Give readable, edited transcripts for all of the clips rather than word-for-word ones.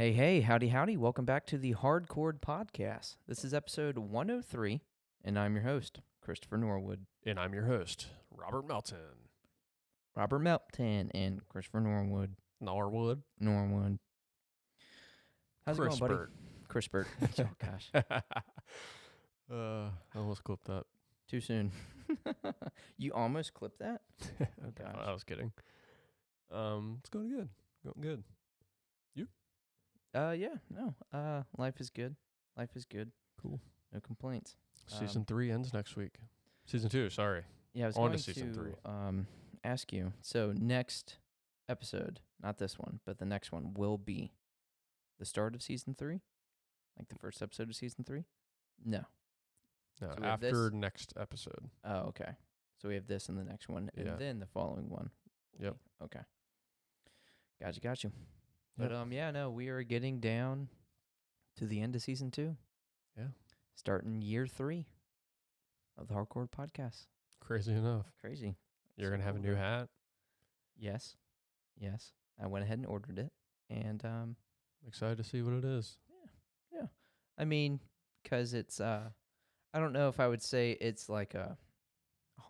Hey, howdy, howdy. Welcome back to the Hardcore Podcast. This is episode 103, and I'm your host, Christopher Norwood. And I'm your host, Robert Melton. Robert Melton and Christopher Norwood. Norwood. How's it going, buddy? Crispert. Crispert. Oh, gosh. I almost clipped that. Too soon. You almost clipped that? Oh, gosh. I was kidding. It's going good. Going good. Life is good. Life is good. Cool. No complaints. Season 3 ends next week. Season 2, sorry. Yeah, I was On going to season 3. ask you. So next episode, not this one, but the next one will be the start of season 3, like the first episode of season 3. No. No, So we have after next episode. Oh, okay. So we have this in the next one, and Yeah. then the following one. Yep. Okay. Got you. But we are getting down to the end of season 2. Yeah. Starting year 3 of the Hardcore Podcast. Crazy enough. Crazy. You're So going to have a cool, new though. hat? Yes. I went ahead and ordered it, and I'm excited to see what it is. Yeah. I mean, 'cause it's I don't know if I would say it's like a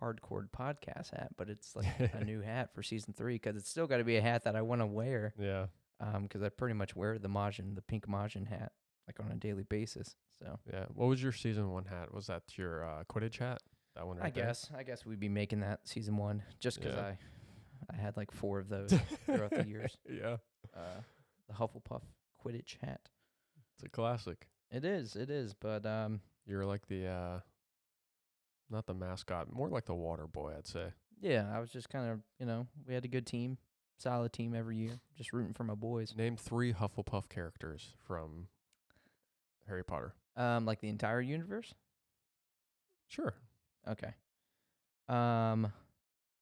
Hardcore Podcast hat, but it's like a new hat for season 3, 'cause it's still got to be a hat that I want to wear. Yeah. 'Cause I pretty much wear the pink Majin hat, like on a daily basis. So Yeah. What was your season 1 hat? Was that your Quidditch hat? That one right there? I guess we'd be making that season 1 just 'cause Yeah. I had like 4 of those throughout the years. Yeah. The Hufflepuff Quidditch hat. It's a classic. It is, but You're like the, not the mascot, more like the water boy, I'd say. yeah, I was just kind of, we had a good team, solid team every year, just rooting for my boys. Name 3 Hufflepuff characters from Harry Potter. Like the entire universe? Sure. Okay.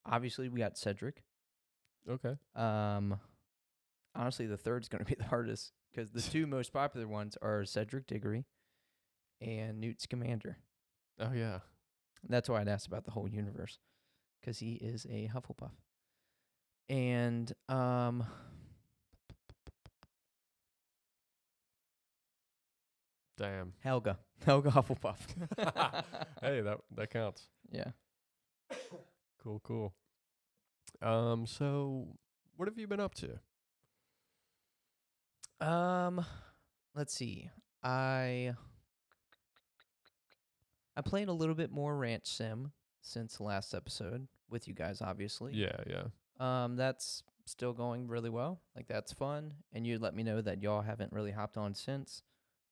Obviously we got Cedric. Okay. Honestly, the third's going to be the hardest because the 2 most popular ones are Cedric Diggory and Newt Scamander. Oh, yeah. That's why I'd asked about the whole universe, because he is a Hufflepuff. And Damn. Helga Hufflepuff. Hey, that counts. Yeah. Cool. So what have you been up to? Let's see. I played a little bit more Ranch Sim since the last episode with you guys, obviously. Yeah. That's still going really well. Like, that's fun. And you let me know that y'all haven't really hopped on since.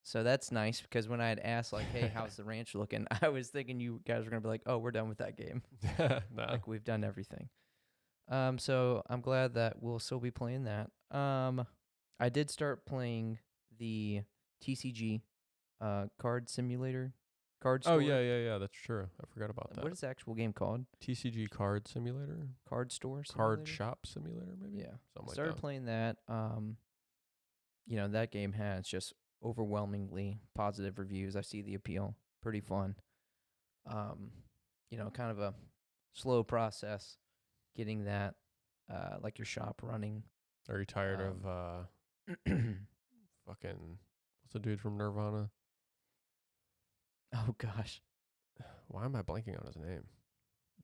So that's nice, because when I had asked, like, hey, how's the ranch looking? I was thinking you guys were going to be like, oh, we're done with that game. Nah. Like, we've done everything. So I'm glad that we'll still be playing that. I did start playing the TCG card simulator. Card store. Oh, yeah. That's true. I forgot about that. What is the actual game called? TCG Card Simulator? Card store simulator? Card Shop Simulator, maybe? Yeah. Something Started like that. playing that. That game has just overwhelmingly positive reviews. I see the appeal. Pretty fun. Kind of a slow process getting that, like your shop running. Are you tired of fucking what's the dude from Nirvana? Oh, gosh. Why am I blanking on his name?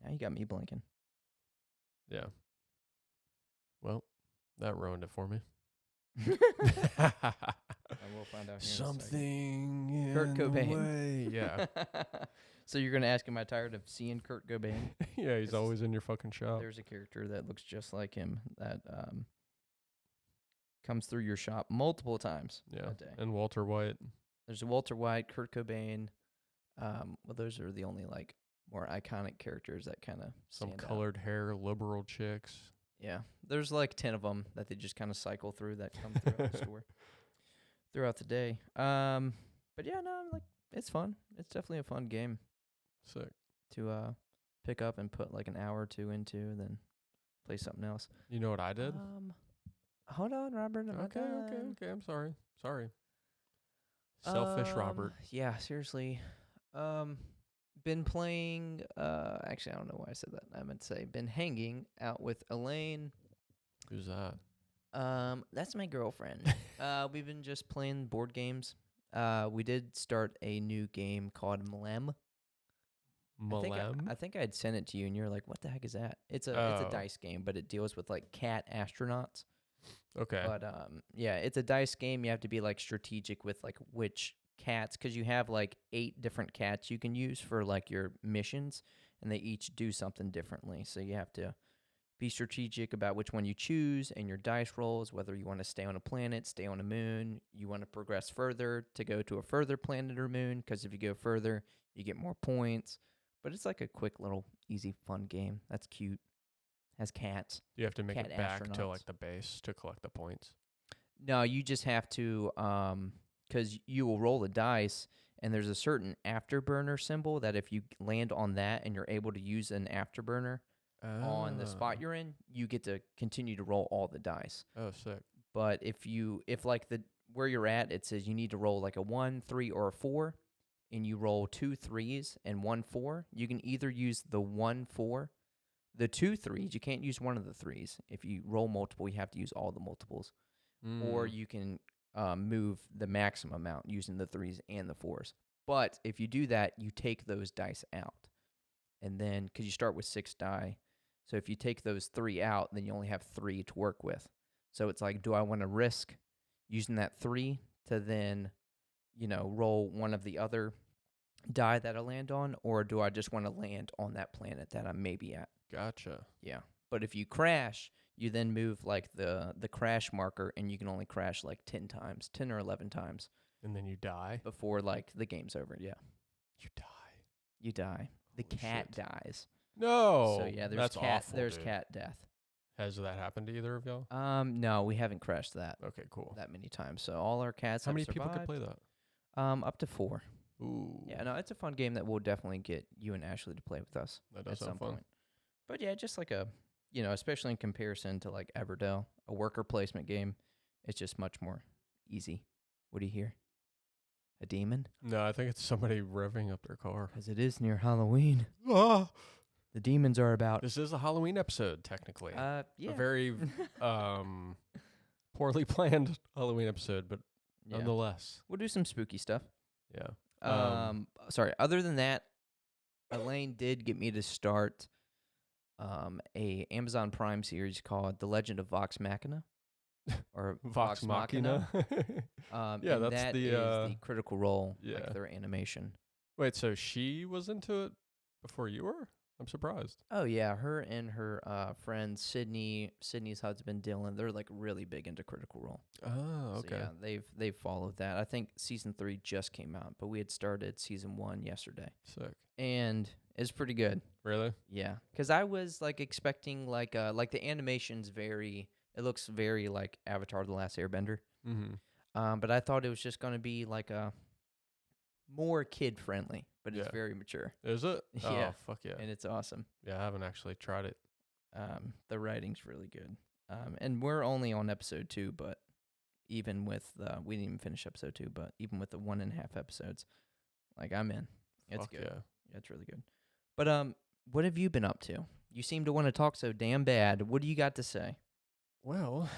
Now you got me blanking. Yeah. Well, that ruined it for me. I will find out here Something in a in Kurt the Cobain. way. Yeah. So you're going to ask, am I tired of seeing Kurt Cobain? Yeah, he's always in your fucking shop. There's a character that looks just like him that comes through your shop multiple times Yeah. a day. And Walter White. There's a Walter White, Kurt Cobain. Those are the only like more iconic characters that kind of Some stand out. colored hair, liberal chicks. Yeah, there's like 10 of them that they just kind of cycle through that come throughout the store throughout the day. But yeah, no, like, it's fun. It's definitely a fun game Sick. to pick up and put like an hour or 2 into, and then play something else. You know what I did? Hold on, Robert. I'm not Okay. done. I'm sorry. Selfish Robert. Yeah, seriously. Been playing, actually, I don't know why I said that. I meant to say been hanging out with Elaine. Who's that? That's my girlfriend. We've been just playing board games. We did start a new game called Mlem. Malem? I think I had sent it to you, and you're like, "What the heck is that?" It's a Oh. dice game, but it deals with like cat astronauts. Okay. But yeah, it's a dice game. You have to be like strategic with like which cats, because you have like 8 different cats you can use for like your missions, and they each do something differently. So you have to be strategic about which one you choose and your dice rolls, whether you want to stay on a planet, stay on a moon, you want to progress further to go to a further planet or moon, because if you go further, you get more points. But it's like a quick little easy fun game. That's cute. Has cats. You have to make cat it back to astronauts. like the base to collect the points. No, you just have to, because you will roll the dice, and there's a certain afterburner symbol that if you land on that and you're able to use an afterburner on the spot you're in, you get to continue to roll all the dice. Oh, sick. But if like where you're at, it says you need to roll like a 1, 3, or a 4, and you roll 2 3s and 1 4, you can either use the 1 4, the 2 3s. You can't use one of the 3s. If you roll multiple, you have to use all the multiples. Or you can move the maximum amount using the 3s and the 4s. But if you do that, you take those dice out. And then, because you start with 6 die, so if you take those 3 out, then you only have 3 to work with. So it's like, do I want to risk using that 3 to then, roll one of the other die that I land on, or do I just want to land on that planet that I may be at? Gotcha. Yeah. But if you crash, you then move like the crash marker, and you can only crash like 10 times, 10 or 11 times And then you die. before like the game's over. Yeah. You die. You die. The Holy cat shit. dies. No. So yeah, there's that's cat awful, there's dude. cat death. Has that happened to either of y'all? No, we haven't crashed that Okay, cool. many times. So all our cats How have many survived. people could play that? Up to 4. Ooh. Yeah, no, it's a fun game that we'll definitely get you and Ashley to play with us That at does some sound fun. point. But yeah, just like a, especially in comparison to like Everdell, a worker placement game, it's just much more easy. What do you hear? A demon? No, I think it's somebody revving up their car. Because it is near Halloween. Ah! The demons are about. This is a Halloween episode, technically. Yeah. A very poorly planned Halloween episode, but Yeah. nonetheless. We'll do some spooky stuff. Yeah. Sorry. Other than that, Elaine did get me to start a Amazon Prime series called The Legend of Vox Machina, or Vox Machina. Yeah, and that's that the, is the Critical Role, yeah. like their animation. Wait, so she was into it before you were? I'm surprised. Oh yeah, her and her friend Sydney's husband Dylan, they're like really big into Critical Role. Oh, okay. So yeah, they've followed that. I think season 3 just came out, but we had started season 1 yesterday, Sick. and it's pretty good. Really? Yeah, because I was like expecting like the animation's it looks very like Avatar: The Last Airbender. Mm-hmm. But I thought it was just gonna be like a more kid friendly, but it's Yeah. very mature. Is it? Yeah. Oh, fuck yeah. And it's awesome. Yeah, I haven't actually tried it. The writing's really good. And we're only on episode 2, but even with we didn't even finish episode 2, but even with the 1.5 episodes, like I'm in. It's Fuck good. yeah. Yeah, it's really good. But what have you been up to? You seem to want to talk so damn bad. What do you got to say? Well,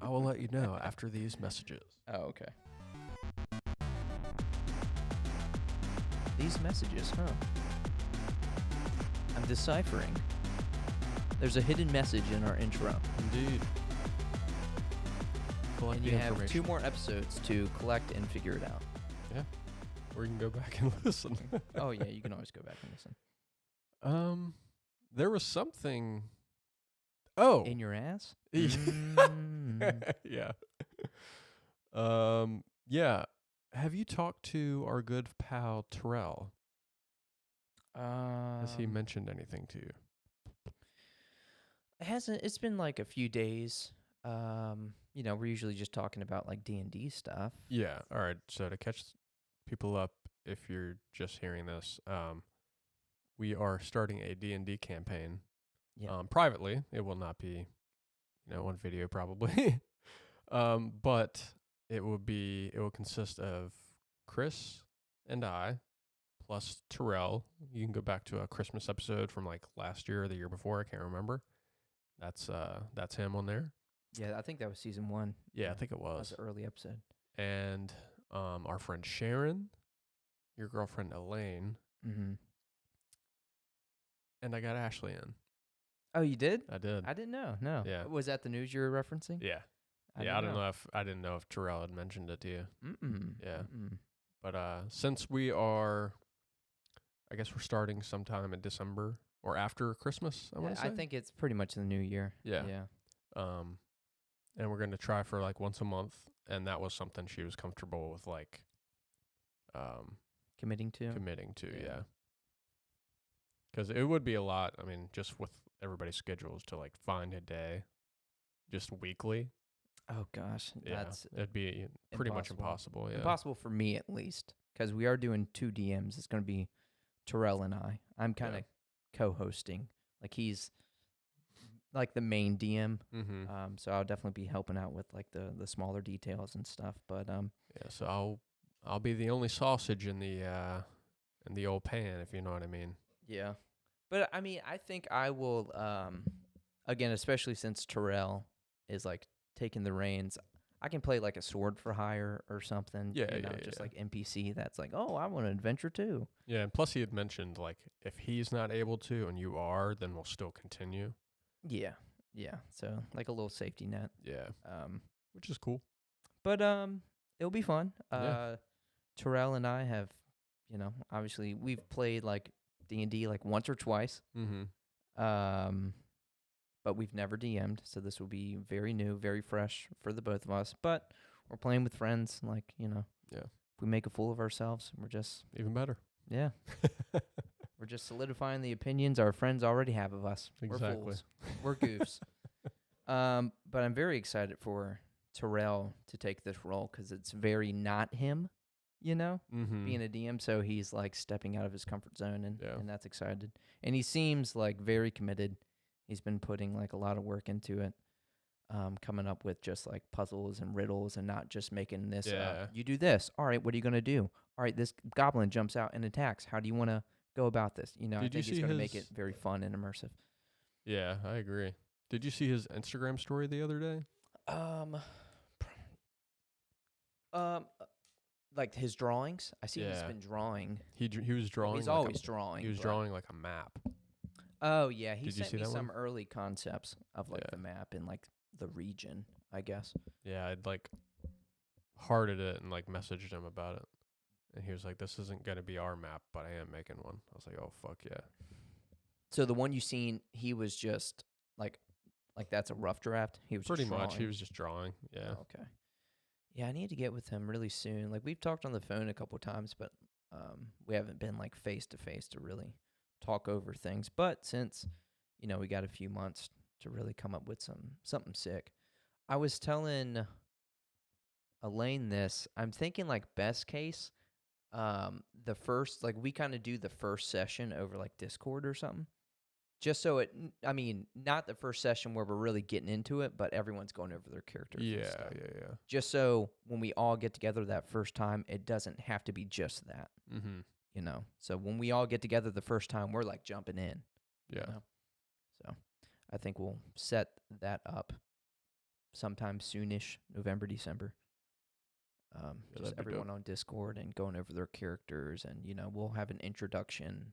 I will let you know after these messages. Oh, okay. These messages, huh? I'm deciphering. There's a hidden message in our intro. Indeed. Collect And the you have information. 2 more episodes to collect and figure it out. Or you can go back and listen. Oh, yeah, you can always go back and listen. There was something. Oh. In your ass? Yeah. Mm. Yeah. Yeah. Have you talked to our good pal Terrell? Has he mentioned anything to you? It hasn't. It's been like a few days. We're usually just talking about like D&D stuff. Yeah. All right. So to catch people up, if you're just hearing this, we are starting a D&D campaign. Yeah. Privately. It will not be, on video probably. But it will consist of Chris and I, plus Terrell. You can go back to a Christmas episode from like last year or the year before. I can't remember. That's him on there. Yeah, I think that was season 1. Yeah, I think it That was was. an early episode. And our friend Sharon, your girlfriend Elaine, Mm-hmm. and I got Ashley in. Oh, you did? I did. I didn't know. No. Yeah. Was that the news you were referencing? Yeah. I Yeah, didn't I didn't know if Terrell had mentioned it to you. Mm-mm. Yeah. Mm-mm. But since we are, I guess we're starting sometime in December or after Christmas, I want to say. I think it's pretty much the new year. Yeah. Yeah. And we're going to try for like once a month, and that was something she was comfortable with, like Committing to. committing to. Yeah. Yeah. Because it would be a lot. I mean, just with everybody's schedules to like find a day, just weekly. Oh gosh, Yeah, that's it'd be pretty much impossible. Yeah. impossible for me at least, because we are doing 2 DMs. It's going to be Terrell and I. I'm kind of co-hosting. Like he's like the main DM. Mm-hmm. So I'll definitely be helping out with like the smaller details and stuff. But Yeah. So I'll be the only sausage in the old pan, if you know what I mean. yeah. But I mean, I think I will. Again, especially since Terrell is like taking the reins, I can play like a sword for hire or something. Yeah, you know, yeah, just yeah. like NPC. That's like, oh, I want an adventure too. Yeah, and plus he had mentioned like if he's not able to and you are, then we'll still continue. Yeah, yeah. So like a little safety net. Yeah, which is cool. But it'll be fun. Yeah. Terrell and I have, obviously we've played like D&D like once or twice. Mm-hmm. But we've never DM'd, so this will be very new, very fresh for the both of us. But we're playing with friends, like, Yeah. if we make a fool of ourselves, we're just, Even better. yeah, we're just solidifying the opinions our friends already have of us. Exactly. We're fools. We're goofs. But I'm very excited for Terrell to take this role because it's very not him, Mm-hmm. being a DM. So he's like stepping out of his comfort zone, and that's excited. And he seems like very committed. He's been putting like a lot of work into it, coming up with just like puzzles and riddles and not just making this, you do this. All right, what are you going to do? All right, this goblin jumps out and attacks. How do you want to go about this? I think he's going to make it very fun and immersive. Yeah, I agree. Did you see his Instagram story the other day? Like his drawings. I see he's been drawing. He was drawing. He's always drawing. He was drawing like a map. Oh yeah, he Did you sent see me that some one? early concepts of like the map and like the region, I guess. Yeah, I'd like hearted it and like messaged him about it. And he was like, "This isn't gonna be our map, but I am making one." I was like, "Oh fuck yeah!" So the one you seen, he was just like that's a rough draft. He was Pretty just much. drawing. He was just drawing. Yeah. Oh, okay. Yeah, I need to get with him really soon. Like we've talked on the phone a couple times, but we haven't been like face to face to really talk over things. But since we got a few months to really come up with something sick. I was telling Elaine this. I'm thinking like best case, the first like we kind of do the first session over like Discord or something. Just so not the first session where we're really getting into it, but everyone's going over their characters. Yeah, and stuff. yeah. Just so when we all get together that first time, it doesn't have to be just that. Mm-hmm. So when we all get together the first time, we're like jumping in. Yeah. So I think we'll set that up sometime soonish, November, December. Just everyone on Discord and going over their characters, and we'll have an introduction,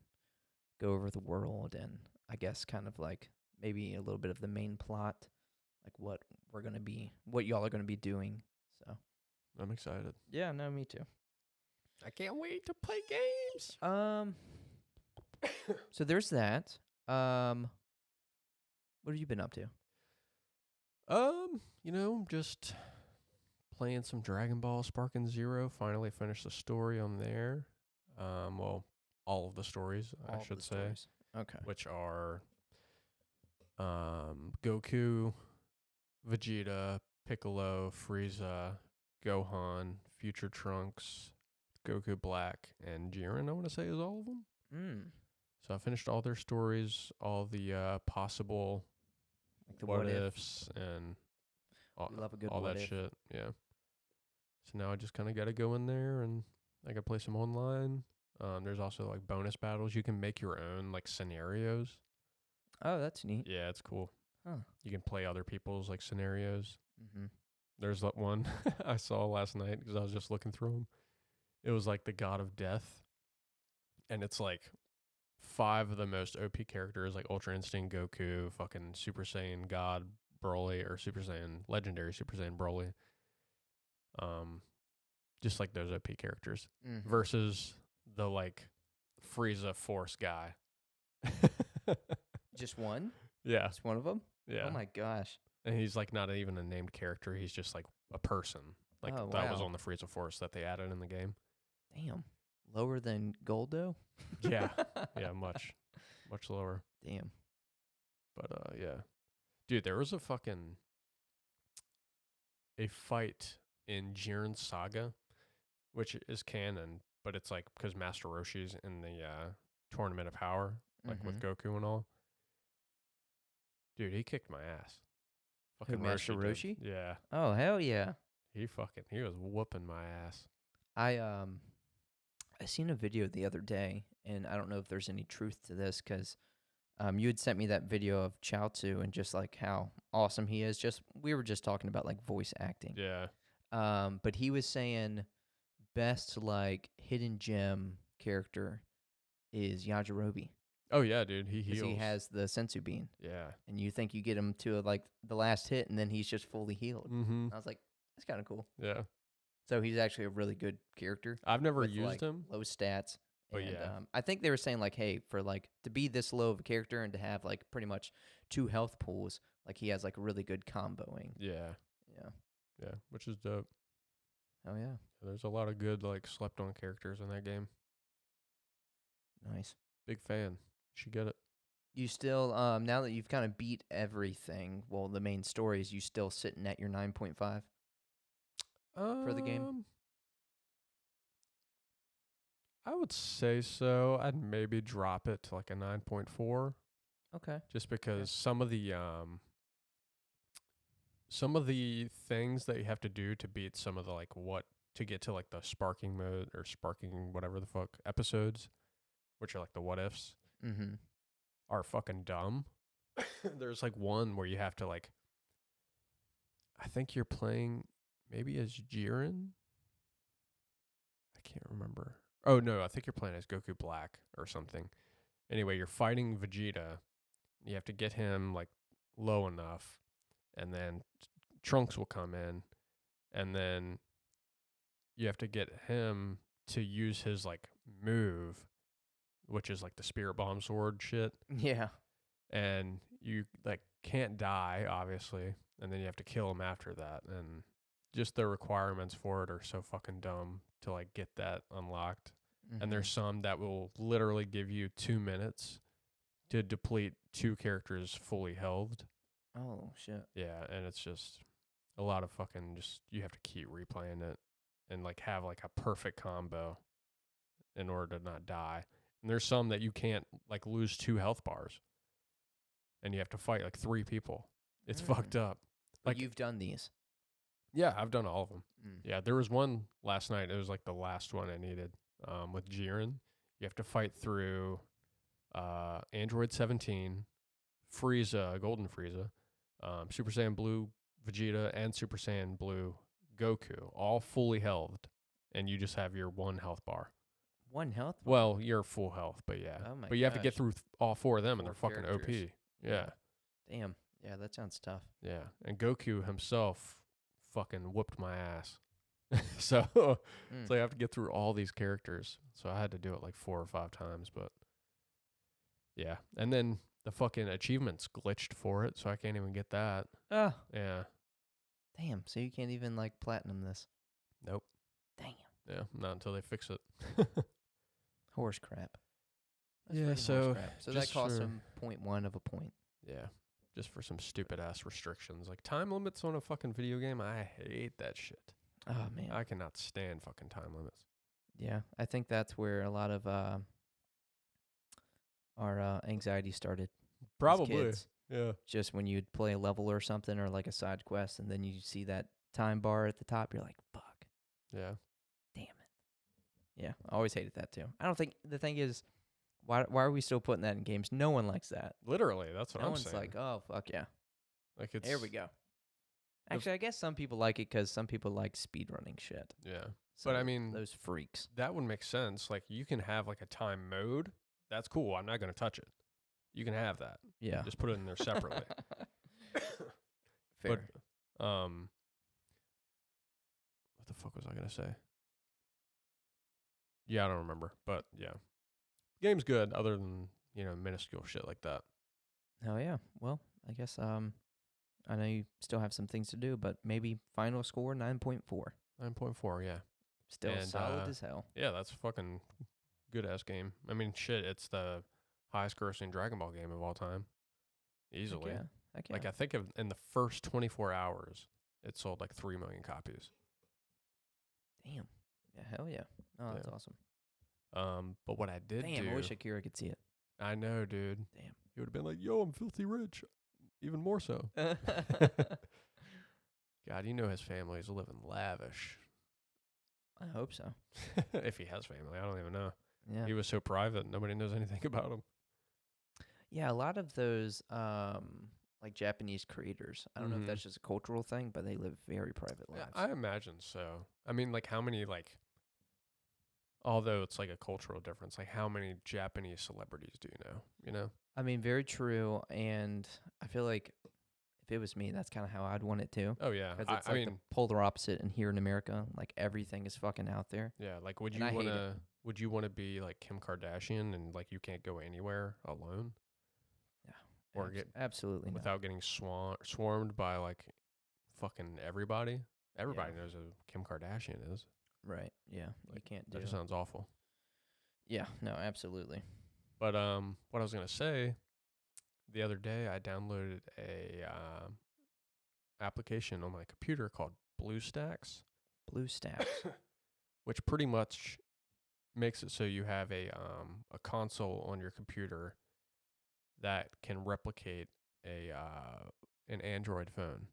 go over the world, and I guess kind of like maybe a little bit of the main plot, like what y'all are gonna be doing. So I'm excited. Yeah, no, me too. I can't wait to play games. So there's that. What have you been up to? Just playing some Dragon Ball Sparking Zero. Finally finished the story on there. Well, all of the stories, I should say. Okay. Which are Goku, Vegeta, Piccolo, Frieza, Gohan, Future Trunks, Goku Black, and Jiren, I want to say is all of them. So I finished all their stories, all the possible like the what ifs and all love a good that if. shit. Yeah. So now I just kind of got to go in there and I got to play some online. There's also like bonus battles. You can make your own like scenarios. Oh, that's neat. Yeah, it's cool. Huh. You can play other people's like scenarios. Mm-hmm. There's that one I saw last night because I was just looking through them. It was like the God of Death, and it's like 5 of the most OP characters, like Ultra Instinct Goku, fucking Super Saiyan God Broly, or Super Saiyan Legendary Super Saiyan Broly. Just like those OP characters Mm-hmm. versus the like Frieza Force guy. Just one? Yeah, Just one of them? yeah. Oh my gosh. And he's like not even a named character. He's just like a person. Like Oh, that was wow. on the Frieza Force that they added in the game. Damn. Lower than Goldo? Yeah, yeah, much lower. Damn. But yeah, dude, there was a fight in Jiren Saga, which is canon, but it's like because Master Roshi's in the Tournament of Power, like with Goku and all. Dude, he kicked my ass. Who, Master did. Roshi? Yeah, Oh, hell yeah. he was whooping my ass. I seen a video the other day, and I don't know if there's any truth to this, because you had sent me that video of Chaozu and just like how awesome he is. We were just talking about like voice acting. Yeah. But he was saying best like hidden gem character is Yajirobe, Oh yeah, dude, he because heals. he has the sensu bean, Yeah. and you think you get him to like the last hit, and then he's just fully healed. Mm-hmm. I was like, that's kind of cool. Yeah. So he's actually a really good character. I've never with, used like, him. low stats. But And yeah. I think they were saying like, hey, for like to be this low of a character and to have like pretty much 2 health pools, like he has like really good comboing. Yeah. Yeah. Yeah. Which is dope. Oh yeah. There's a lot of good like slept on characters in that game. Nice. Big fan. Should get it. You still now that you've kind of beat everything, well, the main story is you still sitting at your 9.5 for the game? I would say so. I'd maybe drop it to like a 9.4 Okay. just because some of the things that you have to do to beat some of the like to get to like the sparking mode or sparking whatever the fuck episodes, which are like the what ifs, Mm-hmm. are fucking dumb. There's like one where you have to like, I think you're playing maybe as Jiren. I can't remember. Oh no, I think you're playing as Goku Black or something. Anyway, you're fighting Vegeta. You have to get him like low enough, and then Trunks will come in, and then you have to get him to use his like move, which is like the Spirit Bomb Sword shit. Yeah. And you like can't die, obviously, and then you have to kill him after that. And just the requirements for it are so fucking dumb to like get that unlocked. Mm-hmm. And there's some that will literally give you 2 minutes to deplete 2 characters fully held. Oh shit. Yeah, and it's just a lot of fucking just you have to keep replaying it and like have like a perfect combo in order to not die. And there's some that you can't like lose 2 health bars. And you have to fight like 3 people. It's fucked up. But Like you've done these. Yeah, I've done all of them. Mm. Yeah, there was one last night. It was like the last one I needed. With Jiren, you have to fight through Android 17, Frieza, Golden Frieza, Super Saiyan Blue Vegeta, and Super Saiyan Blue Goku, all fully health, and you just have your 1 health bar. 1 health? Well, you're full health, but yeah. Oh my but you have to get gosh. through all 4 of them, and 4 they're fucking OP. characters. Yeah. Damn. Yeah, that sounds tough. Yeah. And Goku himself fucking whooped my ass. So Mm. so I have to get through all these characters. So I had to do it like 4 or 5 times, but yeah. And then the fucking achievements glitched for it, so I can't even get that. Oh, Yeah. damn. So you can't even like platinum this. Nope. Damn. Yeah, not until they fix it. Horse crap. Yeah, freaking horse so crap. So that just cost for- him 0.1 of a point. Yeah. Just for some stupid ass restrictions. Like time limits on a fucking video game, I hate that shit. Oh man. I cannot stand fucking time limits. Yeah, I think that's where a lot of our anxiety started. as Probably. kids. Yeah. Just when you'd play a level or something or like a side quest, and then you see that time bar at the top, you're like, "Fuck, Yeah. damn it." Yeah, I always hated that too. I don't think the thing is, why are we still putting that in games? No one likes that. Literally, that's what No I'm one's saying. like, "Oh fuck yeah." Like it's There we go. the- Actually, I guess some people like it because some people like speedrunning shit. yeah. So But I mean, those freaks. that would make sense. Like you can have like a time mode. That's cool. I'm not gonna touch it. You can have that. Yeah. Just put it in there separately. Fair. But what the fuck was I gonna say? Yeah, I don't remember. But yeah, game's good. Other than minuscule shit like that. Oh yeah. Well, I guess I know you still have some things to do, but maybe final score 9.4. 9.4. Yeah. Still And, solid as hell. Yeah, that's a fucking good ass game. I mean, shit, it's the highest grossing Dragon Ball game of all time, easily. Heck yeah. Heck yeah. Like I think in the first 24 hours, it sold like 3 million copies. Damn. Yeah, hell yeah. Oh, that's Yeah. awesome. But what I did Damn, do, I wish Akira could see it. I know, dude. Damn. He would have been like, "Yo, I'm filthy rich," even more so. God, his family is living lavish. I hope so. If he has family, I don't even know. Yeah. He was so private, nobody knows anything about him. Yeah, a lot of those like Japanese creators. I don't know if Mhm. that's just a cultural thing, but they live very private Yeah, lives. I imagine so. I mean, like, how many, like, although it's like a cultural difference, like, how many Japanese celebrities do you know? You know? I mean, very true, and I feel like if it was me, that's kind of how I'd want it too. Oh yeah, Because it's I like mean, the polar opposite. And here in America, like everything is fucking out there. yeah. Like, would and you I hate it. wanna? Would you wanna be like Kim Kardashian and like you can't go anywhere alone or get Absolutely not. without getting swarmed by like fucking everybody? Everybody knows who Kim Kardashian is. Right. Yeah. You Like, can't do That just it. sounds awful. Yeah. No. Absolutely. But what I was gonna say, the other day I downloaded a application on my computer called BlueStacks, BlueStacks. which pretty much makes it so you have a console on your computer that can replicate an Android phone.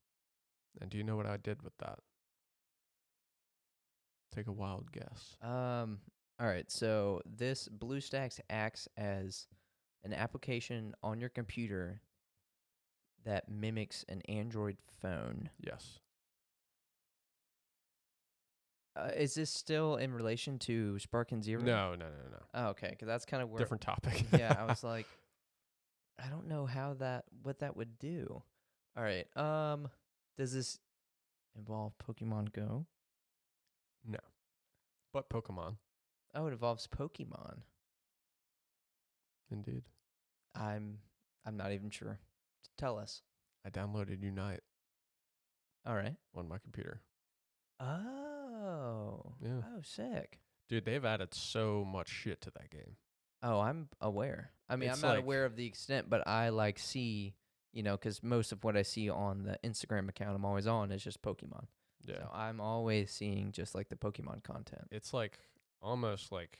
And do you know what I did with that? Take a wild guess. All right. So this BlueStacks acts as an application on your computer that mimics an Android phone. Yes. Is this still in relation to Spark and Zero? No. Oh, okay, because that's kind of where. Different topic. Yeah, I was like, I don't know what that would do. All right. Does this involve Pokemon Go? No. But Pokemon. Oh, it involves Pokemon. Indeed. I'm not even sure. Tell us. I downloaded Unite All right. on my computer. Oh. Yeah. Oh, sick. Dude, they've added so much shit to that game. Oh, I'm aware. I mean, It's I'm not like- aware of the extent, but I like see, because most of what I see on the Instagram account I'm always on is just Pokemon. Yeah. So I'm always seeing just like the Pokemon content. It's like almost like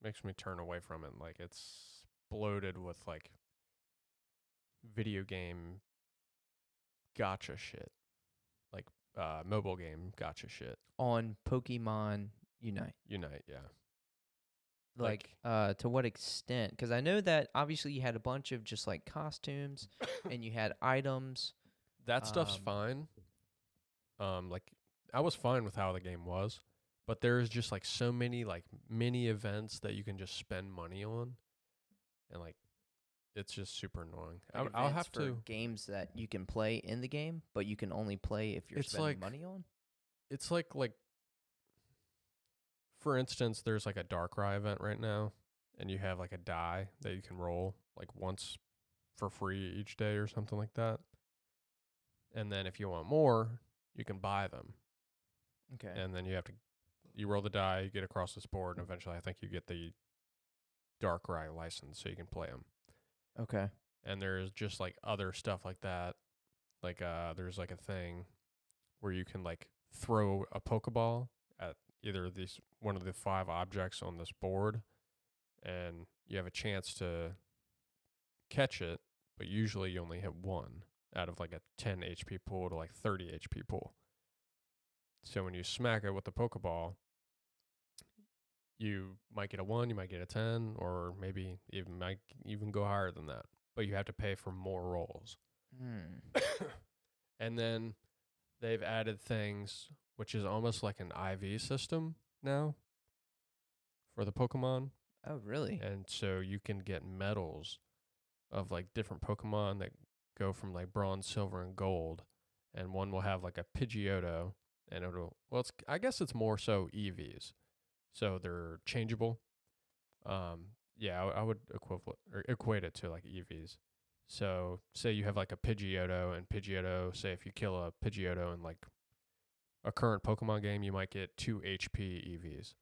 makes me turn away from it. Like it's bloated with like video game gotcha shit. Like mobile game gotcha shit. On Pokemon Unite. Unite, yeah. Like to what extent? Because I know that obviously you had a bunch of just like costumes and you had items. That stuff's Um, fine. Like I was fine with how the game was, but there's just like so many like mini events that you can just spend money on, and like it's just super annoying. Like I'll events have for to. games that you can play in the game, but you can only play if you're It's spending like- money on. It's like for instance, there's like a Darkrai event right now, and you have like a die that you can roll like once for free each day or something like that. And then if you want more, you can buy them. Okay. And then you roll the die, you get across this board, and eventually I think you get the Darkrai license so you can play them. Okay. And there's just like other stuff like that. Like there's like a thing where you can like throw a Pokeball at either one of the 5 objects on this board, and you have a chance to catch it, but usually you only hit one out of like a 10 HP pool to like 30 HP pool. So when you smack it with the Pokeball, you might get a 1, you might get a 10, or maybe even might even go higher than that. But you have to pay for more rolls. Hmm. And then they've added things which is almost like an IV system now for the Pokemon. Oh, really? And so you can get medals of like different Pokemon that go from like bronze, silver, and gold. And one will have like a Pidgeotto, and I guess it's more so EVs. So they're changeable. Yeah, I would equate it to like EVs. So say you have like a Pidgeotto, and Pidgeotto, say if you kill a Pidgeotto in like a current Pokemon game, you might get 2 HP EVs.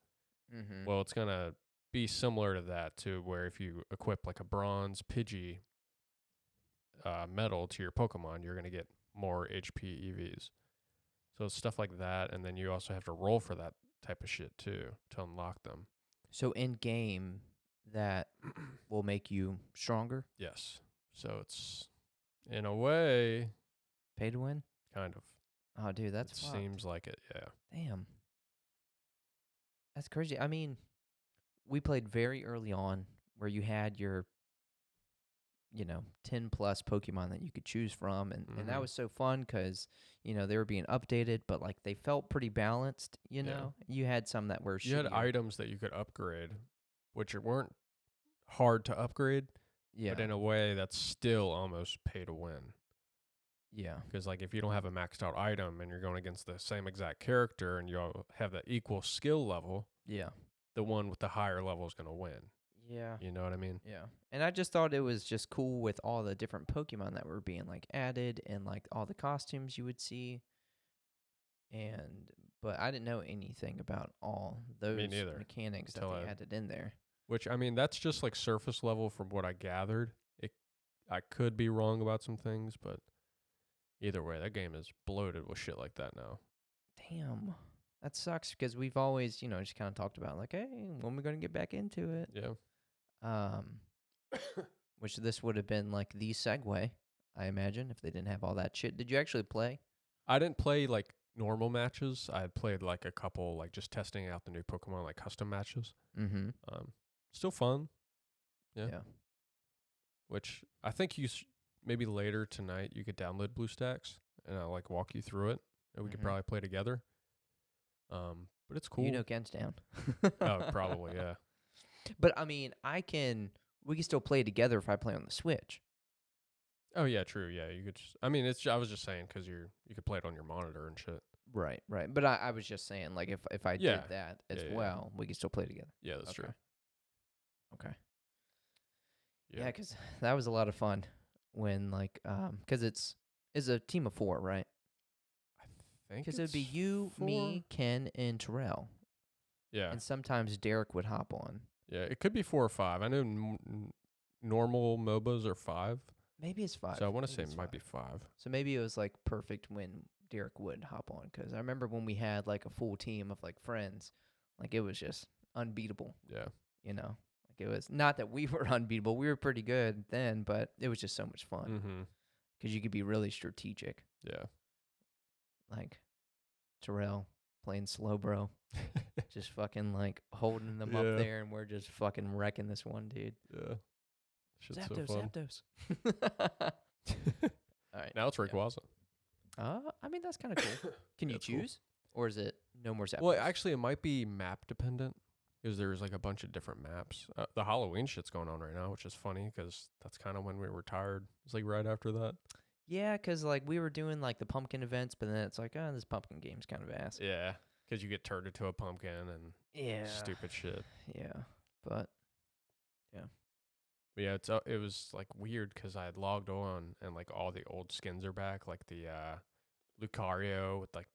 Mm-hmm. Well, it's going to be similar to that, to where if you equip like a bronze Pidgey medal to your Pokemon, you're going to get more HP EVs. So it's stuff like that. And then you also have to roll for that type of shit too to unlock them. So in game, that will make you stronger. Yes. So it's, in a way, Pay to win. kind of. Oh, dude, that's It fucked. seems like it, yeah. Damn. That's crazy. I mean, we played very early on where you had your, 10 plus Pokemon that you could choose from. And that Mhm. was so fun because, they were being updated, but like they felt pretty balanced, you Yeah. know? You had some that were You had shittier. items that you could upgrade, which weren't hard to upgrade, Yeah. but in a way that's still almost pay to win. Yeah. Because like if you don't have a maxed out item and you're going against the same exact character and you all have that equal skill level, Yeah. the one with the higher level is going to win. Yeah. You know what I mean? Yeah. And I just thought it was just cool with all the different Pokemon that were being like added and like all the costumes you would see. But I didn't know anything about all those neither, mechanics that until they I- added in there. Which, I mean, that's just like surface level from what I gathered. I could be wrong about some things, but either way, that game is bloated with shit like that now. Damn. That sucks because we've always, just kind of talked about like, hey, when we're going to get back into it. Yeah. Which this would have been like the segue, I imagine, if they didn't have all that shit. Did you actually play? I didn't play like normal matches. I had played like a couple, like just testing out the new Pokemon, like custom matches. Mm-hmm. Still fun. Yeah. Yeah. Which I think maybe later tonight you could download BlueStacks and I'll like walk you through it and we could Mhm. probably play together. But it's cool. You know Ken's down. Oh, probably, yeah. But I mean, we can still play together if I play on the Switch. Oh yeah, true. Yeah, you could. I mean, I was just saying because you could play it on your monitor and shit. Right. But I was just saying, like, if I Yeah. did that as Yeah. well, we could still play together. Yeah, that's true. Okay. Yeah. Yeah, because that was a lot of fun when, like, because it's a team of 4, right? I think Because it would be it's you, 4. me, Ken, and Terrell. Yeah. And sometimes Derek would hop on. Yeah, it could be 4 or 5. I know normal MOBAs are 5. Maybe it's 5. So I want to Maybe say it's it might 5. be 5. So maybe it was, like, perfect when Derek would hop on. Because I remember when we had, like, a full team of, like, friends, like, it was just unbeatable, Yeah. you know? Like, it was not that we were unbeatable. We were pretty good then, but it was just so much fun. Mm-hmm. Because you could be really strategic. Yeah. Like, Terrell playing slow, bro. Just fucking, like, holding them up there, and we're just fucking wrecking this one dude. Yeah. Shit's Zapdos, so fun. Zapdos. All right. Now it's Rayquaza. I mean, that's kind of cool. Can you That's cool. choose? Or is it no more Zapdos? Well, actually, it might be map dependent because there's like a bunch of different maps. The Halloween shit's going on right now, which is funny because that's kind of when we retired. It's like right after that. Yeah, because, like, we were doing, like, the pumpkin events, but then it's like, oh, this pumpkin game's kind of ass. Yeah, because you get turned into a pumpkin and Yeah. stupid shit. Yeah. But, But yeah, it was like weird because I had logged on and like all the old skins are back, like the Lucario with like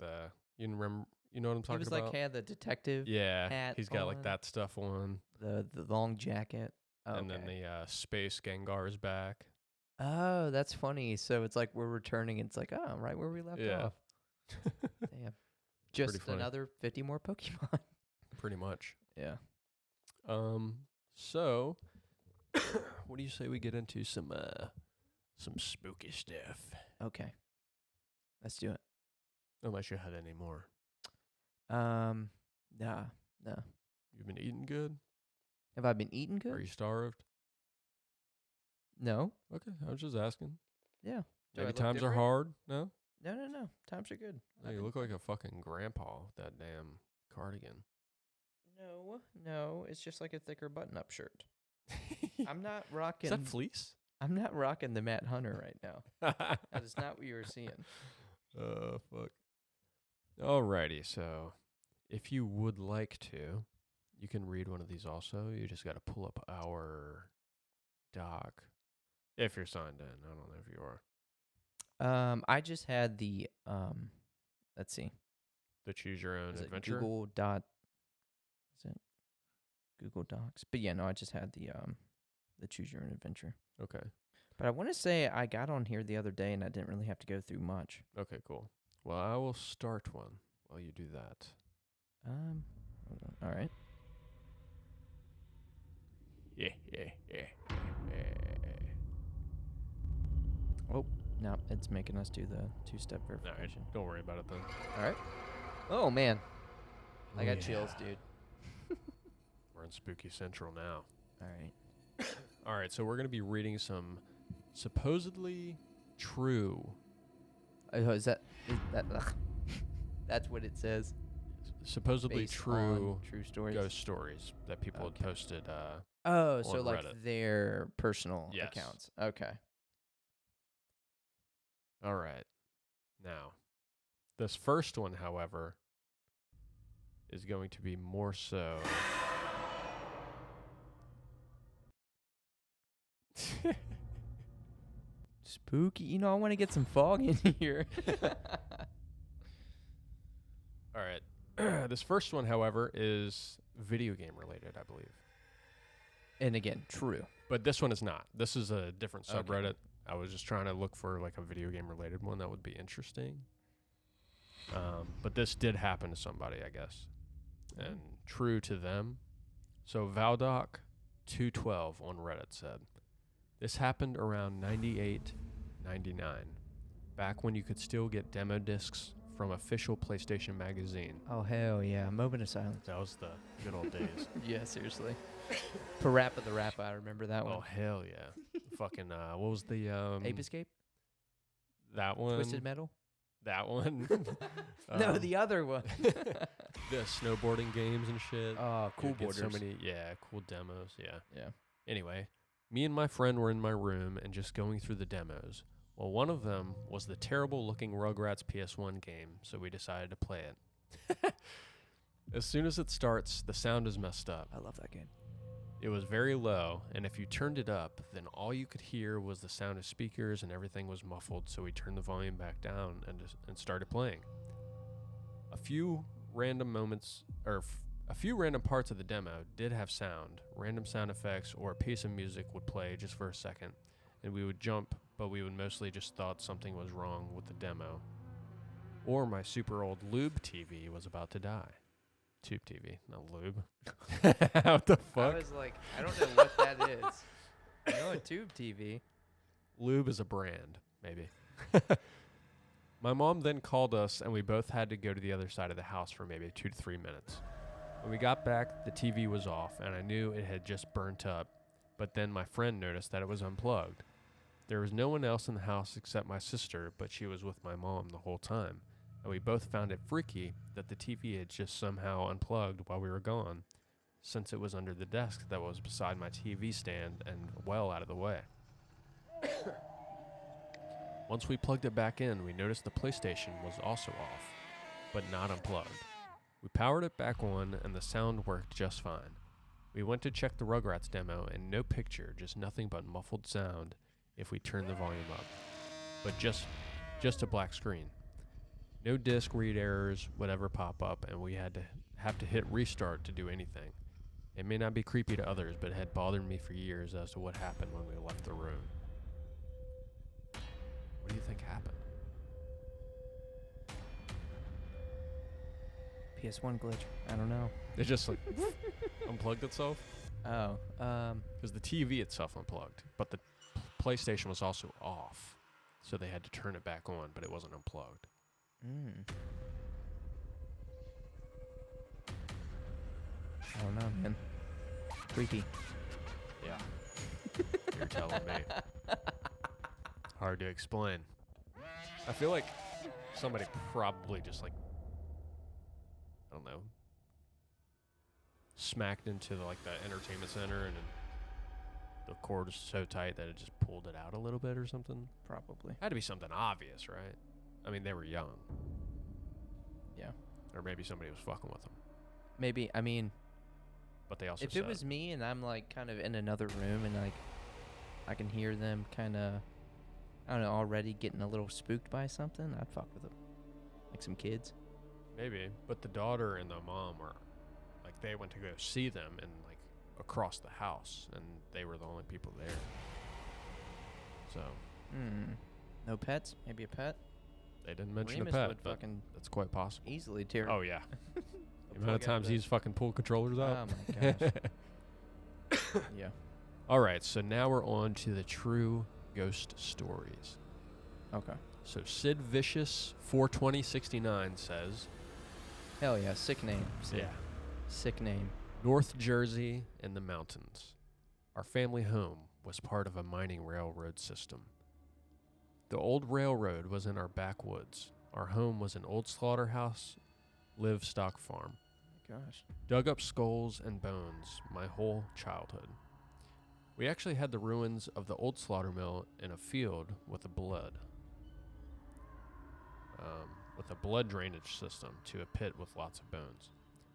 you know what I'm he talking was, about? like, had the detective, Yeah, hat he's got like on. that stuff on, the long jacket. Oh, and then the Space Gengar is back. Oh, that's funny. So it's like we're returning. It's like, oh, right where we left Yeah. off. Damn. Just funny. another 50 more Pokemon. Pretty much. Yeah. So what do you say we get into some spooky stuff? Okay. Let's do it. Unless you had any more. Nah. You've been eating good? Have I been eating good? Are you starved? No. Okay, I was just asking. Yeah. Do I Maybe look times are different? hard. No? No. Times are good. No, you look like a fucking grandpa with that damn cardigan. No. It's just like a thicker button-up shirt. I'm not Is rocking. that fleece? I'm not rocking the Matt Hunter right now. That is not what you were seeing. Fuck. Alrighty, so if you would like to, you can read one of these also. You just got to pull up our doc. If you're signed in. I don't know if you are. I just had the let's see. The Choose Your Own Is it Adventure. Google Docs? But yeah, no, I just had the Choose Your Own Adventure. Okay. But I want to say I got on here the other day and I didn't really have to go through much. Okay, cool. Well, I will start one while you do that. Hold on. All right. Yeah. Oh, no, it's making us do the two-step All right, verification. don't worry about it then. All right. Oh man, I got Yeah. chills, dude. We're in Spooky Central now. All right. All right, so we're going to be reading some supposedly true, Is that ugh. That's what it says. supposedly Based true on true stories. ghost stories that people Okay. had posted. Oh, so on like Reddit. their personal Yes. accounts. Okay. All right. Now, this first one, however, is going to be more so. Spooky. You know, I want to get some fog in here. All right. This first one, however, is video game related, I believe. And again, true. But this one is not. This is a different Okay. subreddit. I was just trying to look for like a video game related one that would be interesting. But this did happen to somebody, I guess. And true to them. So Valdoc212 on Reddit said, this happened around 98, 99, back when you could still get demo discs from official PlayStation magazine. Oh hell yeah! Moment of silence. That was the good old days. Yeah, seriously. Parappa the Rapper, I remember that one. Oh hell yeah! Fucking what was the Ape Escape, that one? Twisted Metal. That one. No, the other one. The snowboarding games and shit. Oh, Cool You'd get Borders. So many, yeah, cool demos. Yeah. Yeah. Anyway, me and my friend were in my room and just going through the demos. Well, one of them was the terrible-looking Rugrats PS1 game, so we decided to play it. As soon as it starts, the sound is messed up. I love that game. It was very low, and if you turned it up, then all you could hear was the sound of speakers and everything was muffled, so we turned the volume back down and started playing. A few random parts of the demo did have sound. Random sound effects or a piece of music would play just for a second, and we would jump, but we would mostly just thought something was wrong with the demo. Or my super old Lube TV was about to die. Tube TV, not Lube. What the fuck? I was like, I don't know what that is. I know a Tube TV. Lube is a brand, maybe. My mom then called us, and we both had to go to the other side of the house for maybe 2 to 3 minutes. When we got back, the TV was off, and I knew it had just burnt up, but then my friend noticed that it was unplugged. There was no one else in the house except my sister, but she was with my mom the whole time, and we both found it freaky that the TV had just somehow unplugged while we were gone, since it was under the desk that was beside my TV stand and well out of the way. Once we plugged it back in, we noticed the PlayStation was also off, but not unplugged. We powered it back on, and the sound worked just fine. We went to check the Rugrats demo, and no picture, just nothing but muffled sound if we turned the volume up. But just a black screen. No disk read errors would ever pop up, and we had to have to hit restart to do anything. It may not be creepy to others, but it had bothered me for years as to what happened when we left the room. What do you think happened? PS1 glitch. I don't know. It just like unplugged itself? Oh, Because the TV itself unplugged, but the PlayStation was also off, so they had to turn it back on, but it wasn't unplugged. I don't know, man. Creepy. Yeah. You're telling me. Hard to explain. I feel like somebody probably just like, I don't know, smacked into the entertainment center, and then the cord is so tight that it just pulled it out a little bit or something. Probably. Had to be something obvious, right? I mean, they were young. Yeah. Or maybe somebody was fucking with them. Maybe. I mean, But they also if said, it was me and I'm like kind of in another room and like I can hear them kind of, I don't know, already getting a little spooked by something, I'd fuck with them. Like some kids. maybe, but the daughter and the mom were, like, they went to go see them and, like, across the house, and they were the only people there. So, No pets? Maybe a pet? they didn't mention Remus a pet, would but fucking that's quite possible. easily tear. Oh, yeah. The amount plug of times out of he's fucking pulled controllers Oh out. my gosh. Yeah. All right, so now we're on to the true ghost stories. Okay. So Sid Vicious 42069 says, Hell yeah. Sick name. Sid. Sick name. North Jersey in the mountains. Our family home was part of a mining railroad system. The old railroad was in our backwoods. Our home was an old slaughterhouse, livestock farm. Gosh. Dug up skulls and bones my whole childhood. We actually had the ruins of the old slaughter mill in a field with a blood drainage system to a pit with lots of bones.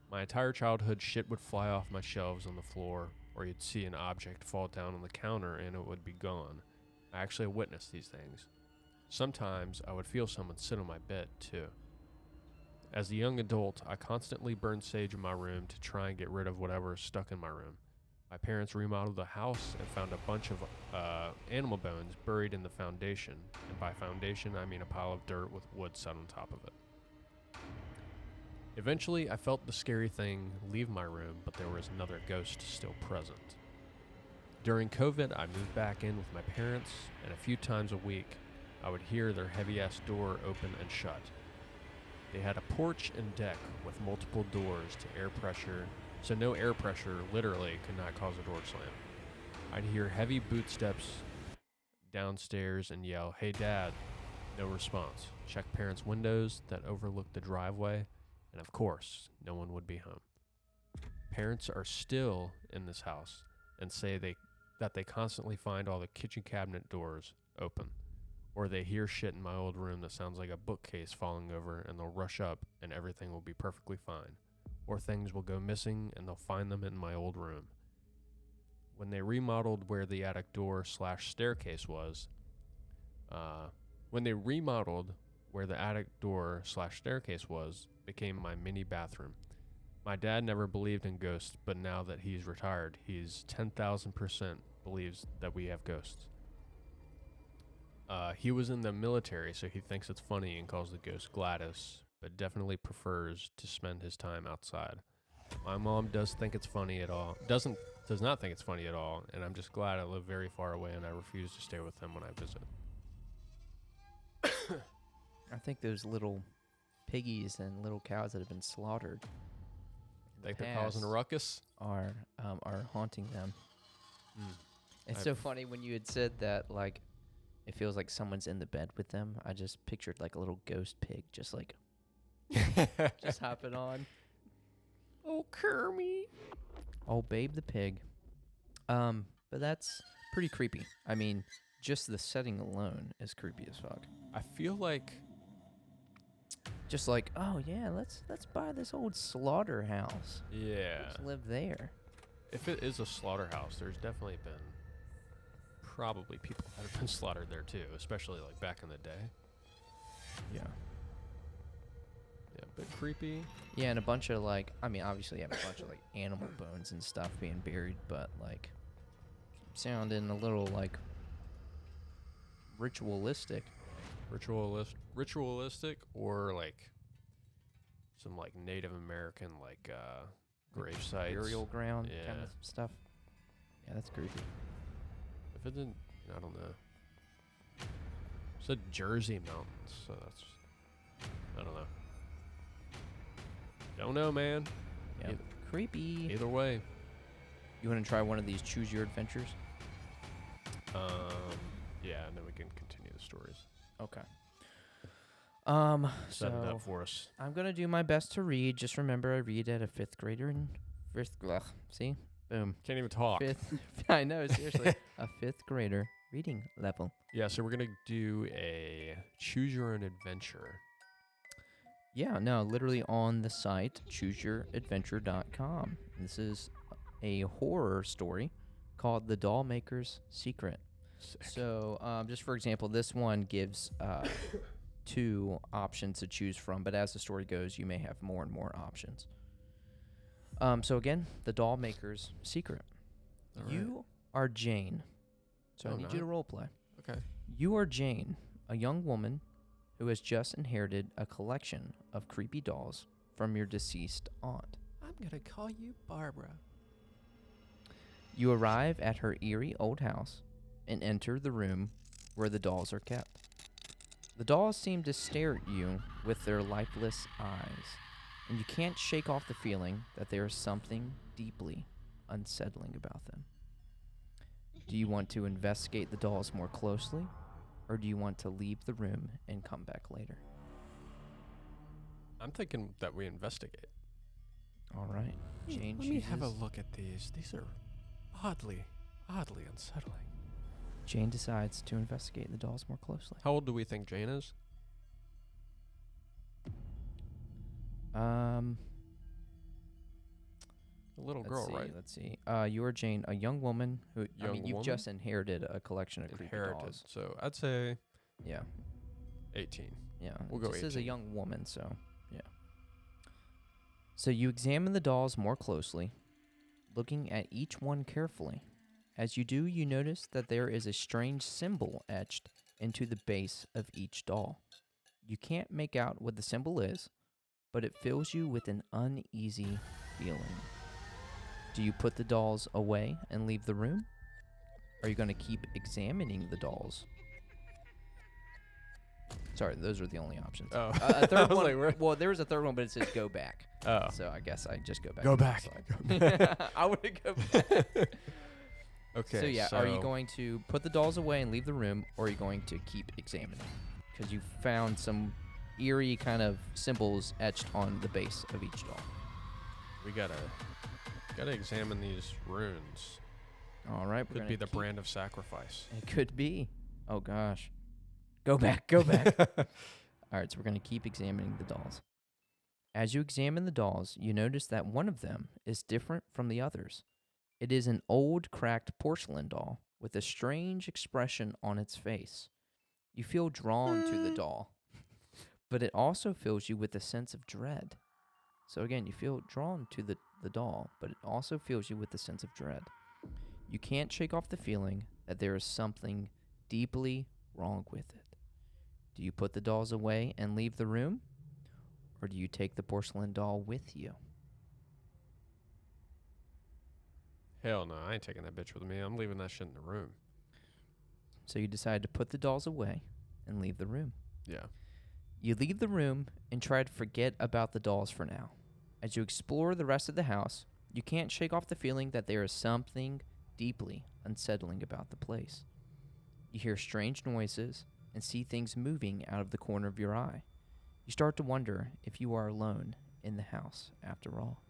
My entire childhood, shit would fly off my shelves on the floor, or you'd see an object fall down on the counter and it would be gone. I actually witnessed these things. Sometimes I would feel someone sit on my bed too. As a young adult, I constantly burned sage in my room to try and get rid of whatever is stuck in my room. My parents remodeled the house and found a bunch of animal bones buried in the foundation. And by foundation, I mean a pile of dirt with wood set on top of it. Eventually, I felt the scary thing leave my room, but there was another ghost still present. During COVID, I moved back in with my parents, and a few times a week, I would hear their heavy-ass door open and shut. They had a porch and deck with multiple doors to air pressure, so no air pressure literally could not cause a door slam. I'd hear heavy boot steps downstairs and yell, "Hey Dad." No response. Check parents' windows that overlooked the driveway, and of course, no one would be home. Parents are still in this house and say that they constantly find all the kitchen cabinet doors open. Or they hear shit in my old room that sounds like a bookcase falling over, and they'll rush up and everything will be perfectly fine. Or things will go missing and they'll find them in my old room. When they remodeled where the attic door / staircase was, became my mini bathroom. My dad never believed in ghosts, but now that he's retired, he's 10,000% believes that we have ghosts. He was in the military, so he thinks it's funny and calls the ghost Gladys, but definitely prefers to spend his time outside. My mom does think it's funny at all. Does not think it's funny at all, and I'm just glad I live very far away and I refuse to stay with him when I visit. I think those little piggies and little cows that have been slaughtered Think they're causing a ruckus? are haunting them. It's I've- so funny when you had said that, like, it feels like someone's in the bed with them. I just pictured like a little ghost pig just like just hopping on. Oh, Kermit. Oh, Babe the pig. But that's pretty creepy. I mean, just the setting alone is creepy as fuck. I feel like Just like, oh yeah, let's buy this old slaughterhouse. yeah. Let's live there. If it is a slaughterhouse, there's definitely been probably people that have been slaughtered there too, especially like back in the day. Yeah. Yeah, a bit creepy. Yeah, and a bunch of like, I mean, obviously you have a bunch of like animal bones and stuff being buried, but like sounding a little like ritualistic. Ritualistic, or like some like Native American like grave sites. Burial ground kind Yeah. of stuff. Yeah, that's creepy. If it didn't, I don't know. It said Jersey Mountains, so that's, I don't know. Don't know, man. Yeah. Eith- Creepy. Either way. You want to try one of these choose your adventures? Yeah, and then we can continue the stories. Okay. Set it So up for us. I'm gonna do my best to read. Just remember, I read at a fifth grader and see, boom, Can't even talk. fifth. I know, seriously, a fifth grader reading level. Yeah, so we're gonna do a choose your own adventure. Yeah, no, literally on the site chooseyouradventure.com. This is a horror story called The Doll Maker's Secret. Sick. So, just for example, this one gives 2 options to choose from, but as the story goes, you may have more and more options. So again, The Doll Maker's Secret. All right. You are Jane. So Oh, I need you to nice. role play. Okay. You are Jane, a young woman who has just inherited a collection of creepy dolls from your deceased aunt. I'm gonna call you Barbara. You arrive at her eerie old house and enter the room where the dolls are kept. The dolls seem to stare at you with their lifeless eyes, and you can't shake off the feeling that there is something deeply unsettling about them. Do you want to investigate the dolls more closely, or do you want to leave the room and come back later? I'm thinking that we investigate. All right. Jane Let me have a chooses- look at these. These are oddly unsettling. Jane decides to investigate the dolls more closely. How old do we think Jane is? A little Let's girl, see, right? Let's see. You are Jane, a young woman who, I Young mean, you've woman? just inherited a collection of creepy Inherited. dolls. So I'd say Yeah, 18. yeah. We'll it go just says a 18. young woman, so yeah. So you examine the dolls more closely, looking at each one carefully. As you do, you notice that there is a strange symbol etched into the base of each doll. You can't make out what the symbol is, but it fills you with an uneasy feeling. Do you put the dolls away and leave the room? Are you going to keep examining the dolls? Sorry, those are the only options. Oh. A I third was one. like, where- Well, there was a third one, but it says go back. Oh. So I guess I just go back. Go to the back. slide. I would go back. Okay. So yeah, are you going to put the dolls away and leave the room, or are you going to keep examining? Because you found some eerie kind of symbols etched on the base of each doll. We gotta examine these runes. All right, we're Could gonna be the keep- brand of sacrifice. It could be. Oh gosh. Go back. Go back. All right, so we're going to keep examining the dolls. As you examine the dolls, you notice that one of them is different from the others. It is an old, cracked porcelain doll with a strange expression on its face. You feel drawn to the doll, but it also fills you with a sense of dread. So again, you feel drawn to the doll, but it also fills you with a sense of dread. You can't shake off the feeling that there is something deeply wrong with it. Do you put the dolls away and leave the room? Or do you take the porcelain doll with you? Hell no, I ain't taking that bitch with me. I'm leaving that shit in the room. So you decide to put the dolls away and leave the room. Yeah. You leave the room and try to forget about the dolls for now. As you explore the rest of the house, you can't shake off the feeling that there is something deeply unsettling about the place. You hear strange noises and see things moving out of the corner of your eye. You start to wonder if you are alone in the house after all.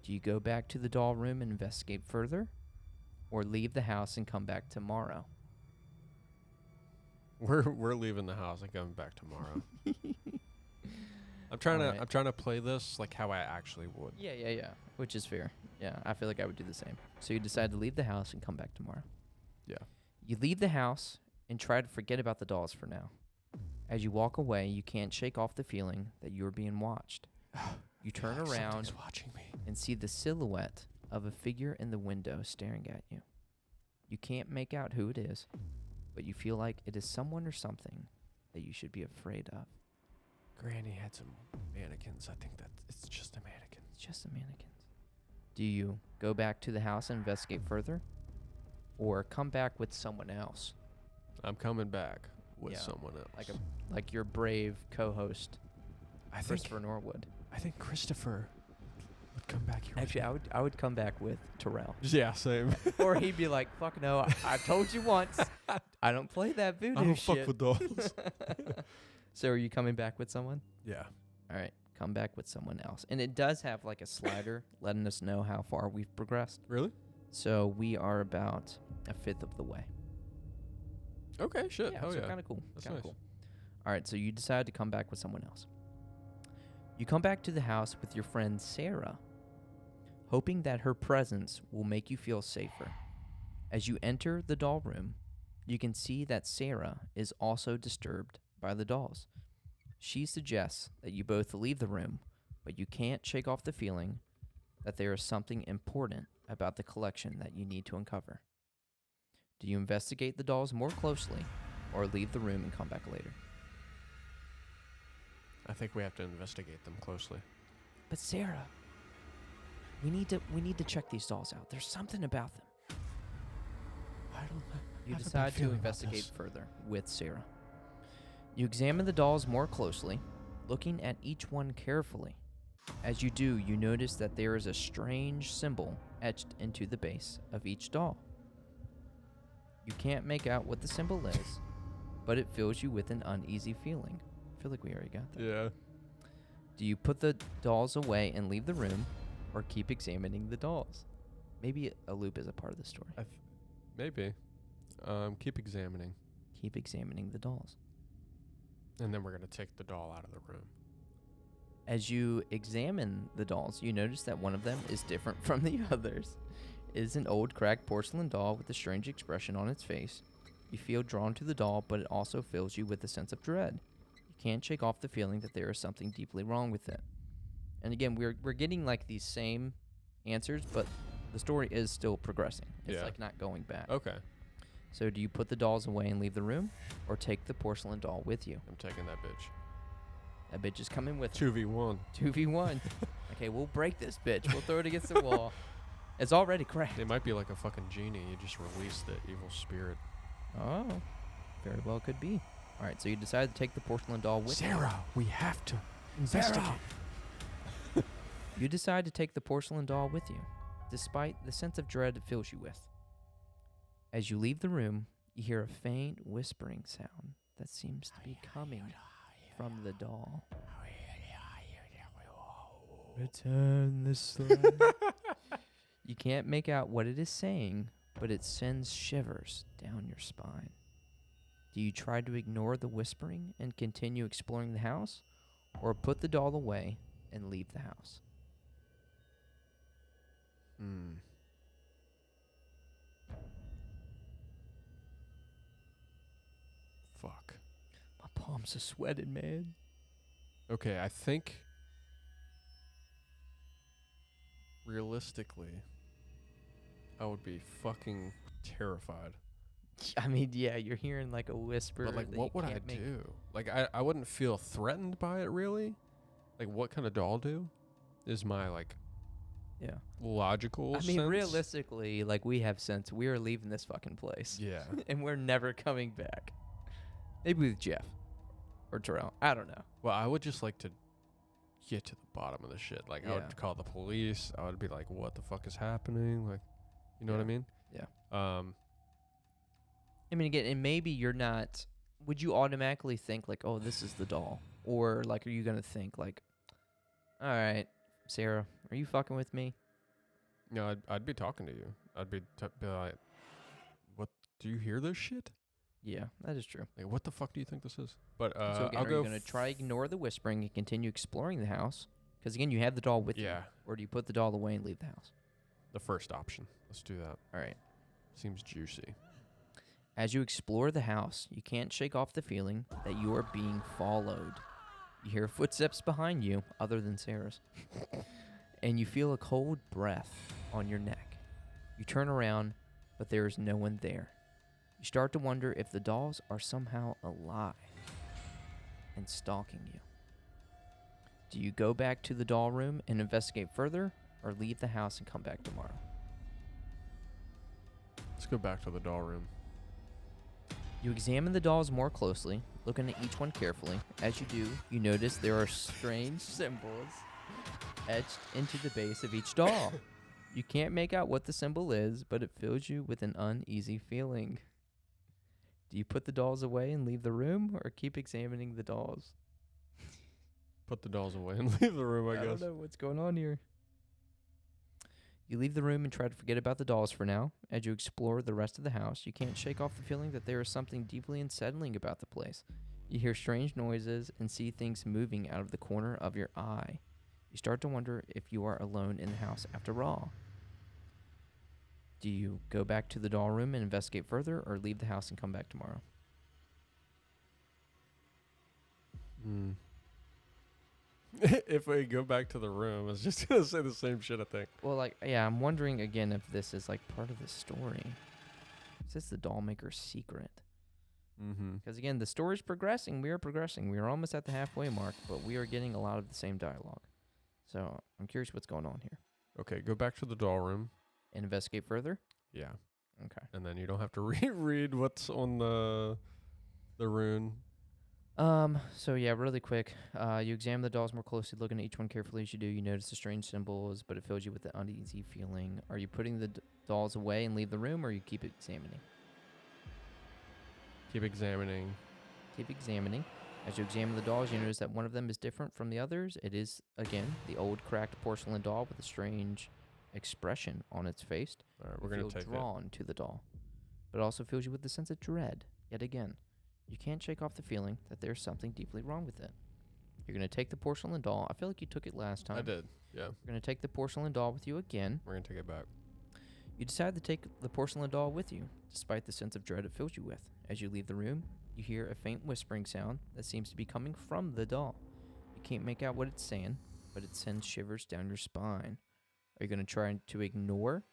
Do you go back to the doll room and investigate further, or leave the house and come back tomorrow? We're leaving the house and coming back tomorrow. I'm trying Alright. to play this like how I actually would. Yeah. Which is fair. Yeah, I feel like I would do the same. So you decide to leave the house and come back tomorrow. Yeah. You leave the house and try to forget about the dolls for now. As you walk away, you can't shake off the feeling that you are being watched. You turn Like around something's watching me. and see the silhouette of a figure in the window staring at you. You can't make out who it is, but you feel like it is someone or something that you should be afraid of. Granny had some mannequins. I think that it's just a mannequin. It's just the mannequins. Do you go back to the house and investigate further, or come back with someone else, I'm coming back with Yeah, someone else. like your brave co-host I think Christopher Norwood? Christopher would come back here. Actually, I would come back with Terrell, Yeah, same. or he'd be like, "Fuck no, I told you once, I don't play that voodoo I don't shit." fuck with dolls. So are you coming back with someone? Yeah. All right, come back with someone else. And it does have like a slider letting us know how far we've progressed. Really? So we are about a fifth of the way. Okay, shit. Hell so yeah. kind of cool. That's Kind of nice. cool. All right, so you decide to come back with someone else. You come back to the house with your friend Sarah, hoping that her presence will make you feel safer. As you enter the doll room, you can see that Sarah is also disturbed by the dolls. She suggests that you both leave the room, but you can't shake off the feeling that there is something important about the collection that you need to uncover. Do you investigate the dolls more closely or leave the room and come back later? I think we have to investigate them closely. But Sarah, we need to check these dolls out. There's something about them. I don't know. You decide to investigate further with Sarah. You examine the dolls more closely, looking at each one carefully. As you do, you notice that there is a strange symbol etched into the base of each doll. You can't make out what the symbol is, but it fills you with an uneasy feeling. I feel like we already got that. Yeah. Do you put the dolls away and leave the room, or keep examining the dolls? Maybe a loop is a part of the story. Maybe. Keep examining. Keep examining the dolls. And then we're going to take the doll out of the room. As you examine the dolls, you notice that one of them is different from the others. It is an old, cracked porcelain doll with a strange expression on its face. You feel drawn to the doll, but it also fills you with a sense of dread. You can't shake off the feeling that there is something deeply wrong with it. And again, we're getting like these same answers, but the story is still progressing. It's Yeah. like not going back. Okay. So do you put the dolls away and leave the room, or take the porcelain doll with you? I'm taking that bitch. That bitch is coming with 2v1. 2v1. Okay, we'll break this bitch. We'll throw it against the wall. It's already cracked. It might be like a fucking genie. You just release the evil spirit. Oh, very well could be. All right, so you decide to take the porcelain doll with you. Sarah, we have to investigate. You decide to take the porcelain doll with you, despite the sense of dread it fills you with. As you leave the room, you hear a faint whispering sound that seems to be coming from the doll. Return the slime. You can't make out what it is saying, but it sends shivers down your spine. Do you try to ignore the whispering and continue exploring the house, or put the doll away and leave the house? Fuck. My palms are sweating, man. Okay, I think realistically, I would be fucking terrified. I mean, yeah, you're hearing like a whisper. But like, that what you would I can't make. do? Like, I wouldn't feel threatened by it really. Like, what can a doll do? Is my like Yeah. logical. I mean, sense. realistically, like we have sense. We are leaving this fucking place. Yeah. And we're never coming back. Maybe with Jeff or Terrell. I don't know. Well, I would just like to get to the bottom of the shit. Like, I Yeah. would call the police. I would be like, what the fuck is happening? Like, you know what I Yeah. mean? Yeah. I I mean, again, and maybe you're not. Would you automatically think like, oh, this is the doll, or like, are you gonna think like, all right, Sarah, are you fucking with me? No, I'd be talking to you. I'd be like, what? Do you hear this shit? Yeah, that is true. Like, what the fuck do you think this is? But So again, I'll are go. you gonna try ignore the whispering and continue exploring the house? Because again, you have the doll with you. Yeah, Or do you put the doll away and leave the house? the first option. Let's do that. All right. Seems juicy. As you explore the house, you can't shake off the feeling that you are being followed. You hear footsteps behind you, other than Sarah's, and you feel a cold breath on your neck. You turn around, but there is no one there. You start to wonder if the dolls are somehow alive and stalking you. Do you go back to the doll room and investigate further, or leave the house and come back tomorrow? Let's go back to the doll room. You examine the dolls more closely, looking at each one carefully. As you do, you notice there are strange symbols etched into the base of each doll. You can't make out what the symbol is, but it fills you with an uneasy feeling. Do you put the dolls away and leave the room, or keep examining the dolls? Put the dolls away and leave the room, I don't guess. know what's going on here. You leave the room and try to forget about the dolls for now. As you explore the rest of the house, you can't shake off the feeling that there is something deeply unsettling about the place. You hear strange noises and see things moving out of the corner of your eye. You start to wonder if you are alone in the house after all. Do you go back to the doll room and investigate further, or leave the house and come back tomorrow? If we go back to the room, I was just going to say the same shit, I think. Well, yeah, I'm wondering again if this is part of the story. Is this the doll maker's secret? Mm-hmm. Because again, the story's progressing. We are progressing. We are almost at the halfway mark, but we are getting a lot of the same dialogue. So I'm curious what's going on here. Okay, go back to the doll room. And investigate further? Yeah. Okay. And then you don't have to read what's on the rune. So yeah, really quick. You examine the dolls more closely, looking at each one carefully. As you do, you notice the strange symbols, but it fills you with an uneasy feeling. Are you putting the dolls away and leave the room, or you keep examining? Keep examining. Keep examining. As you examine the dolls, you notice that one of them is different from the others. It is, again, the old cracked porcelain doll with a strange expression on its face. All right, we're going to take drawn to the doll, but it also fills you with a sense of dread. Yet again, you can't shake off the feeling that there's something deeply wrong with it. You're going to take the porcelain doll. I feel like you took it last time. I did, yeah. You're going to take the porcelain doll with you again. We're going to take it back. You decide to take the porcelain doll with you, despite the sense of dread it fills you with. As you leave the room, you hear a faint whispering sound that seems to be coming from the doll. You can't make out what it's saying, but it sends shivers down your spine. Are you going to try to ignore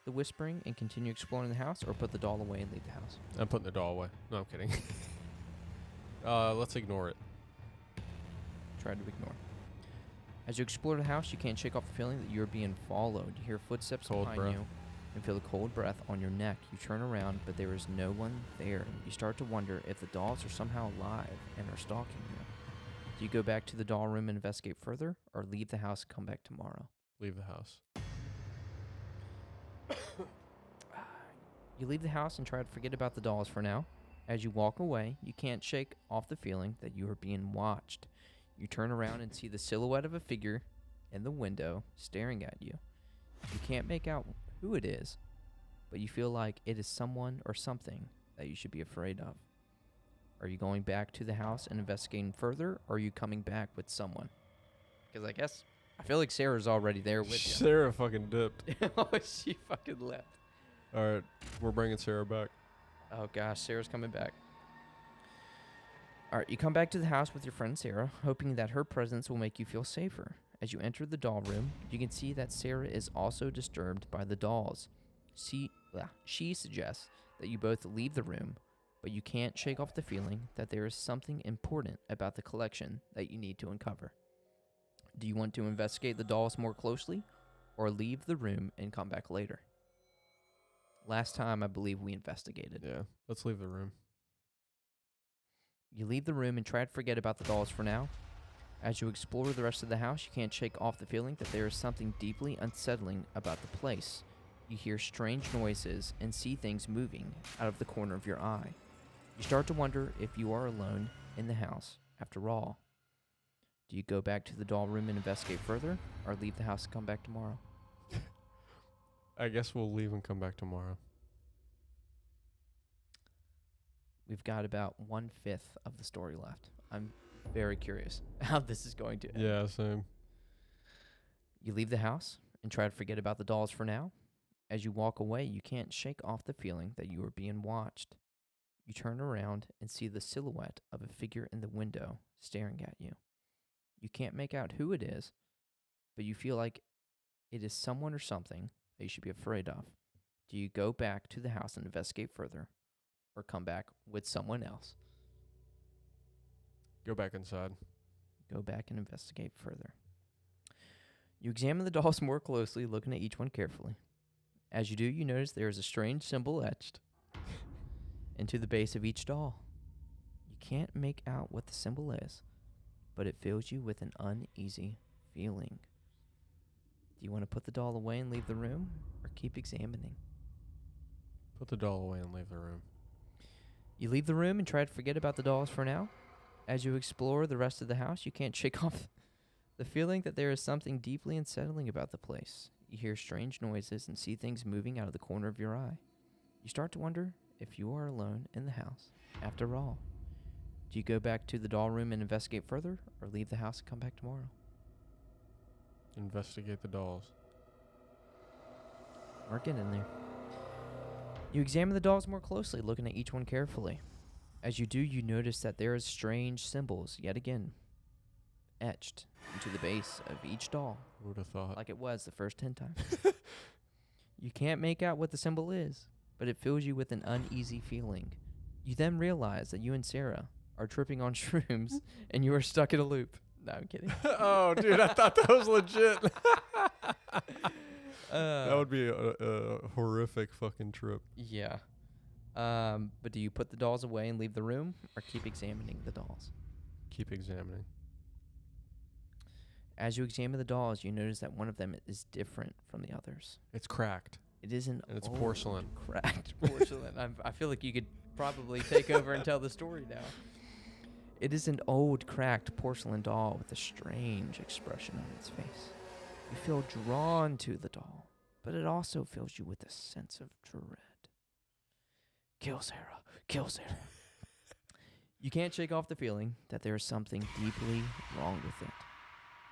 the whispering and continue exploring the house, or put the doll away and leave the house? I'm putting the doll away. No, I'm kidding. Let's ignore it. Try to ignore. As you explore the house, you can't shake off the feeling that you're being followed. You hear footsteps behind you and feel the cold breath on your neck. You turn around, but there is no one there. You start to wonder if the dolls are somehow alive and are stalking you. Do you go back to the doll room and investigate further, or leave the house and come back tomorrow? Leave the house. You leave the house and try to forget about the dolls for now. As you walk away, you can't shake off the feeling that you are being watched. You turn around and see the silhouette of a figure in the window staring at you. You can't make out who it is, but you feel like it is someone or something that you should be afraid of. Are you going back to the house and investigating further, or are you coming back with someone? Because I feel like Sarah's already there with you. Sarah fucking dipped. Oh, she fucking left. All right, we're bringing Sarah back. Oh gosh, Sarah's coming back. All right, you come back to the house with your friend Sarah, hoping that her presence will make you feel safer. As you enter the doll room, you can see that Sarah is also disturbed by the dolls. She suggests that you both leave the room, but you can't shake off the feeling that there is something important about the collection that you need to uncover. Do you want to investigate the dolls more closely, or leave the room and come back later? Last time, I believe we investigated. Yeah, let's leave the room. You leave the room and try to forget about the dolls for now. As you explore the rest of the house, you can't shake off the feeling that there is something deeply unsettling about the place. You hear strange noises and see things moving out of the corner of your eye. You start to wonder if you are alone in the house after all. Do you go back to the doll room and investigate further, or leave the house and come back tomorrow? I guess we'll leave and come back tomorrow. We've got about 1/5 of the story left. I'm very curious how this is going to end. Yeah, same. You leave the house and try to forget about the dolls for now. As you walk away, you can't shake off the feeling that you are being watched. You turn around and see the silhouette of a figure in the window staring at you. You can't make out who it is, but you feel like it is someone or something that you should be afraid of. Do you go back to the house and investigate further, or come back with someone else? Go back inside. Go back and investigate further. You examine the dolls more closely, looking at each one carefully. As you do, you notice there is a strange symbol etched into the base of each doll. You can't make out what the symbol is, but it fills you with an uneasy feeling. Do you want to put the doll away and leave the room, or keep examining? Put the doll away and leave the room. You leave the room and try to forget about the dolls for now. As you explore the rest of the house, you can't shake off the feeling that there is something deeply unsettling about the place. You hear strange noises and see things moving out of the corner of your eye. You start to wonder if you are alone in the house after all. Do you go back to the doll room and investigate further, or leave the house and come back tomorrow? Investigate the dolls. We're getting there. You examine the dolls more closely, looking at each one carefully. As you do, you notice that there are strange symbols, yet again, etched into the base of each doll, Who would have thought? like it was the first 10 times. You can't make out what the symbol is, but it fills you with an uneasy feeling. You then realize that you and Sarah are tripping on shrooms, and you are stuck in a loop. No, I'm kidding. Oh, dude, I thought that was legit. Uh, That would be a horrific fucking trip. Yeah. But do you put the dolls away and leave the room, or keep examining the dolls? Keep examining. As you examine the dolls, you notice that one of them is different from the others. It's cracked. It is an And it's old, porcelain. cracked porcelain. I feel like you could probably take over and tell the story now. It is an old, cracked porcelain doll with a strange expression on its face. You feel drawn to the doll, but it also fills you with a sense of dread. Kill Sarah. Kill Sarah. You can't shake off the feeling that there is something deeply wrong with it.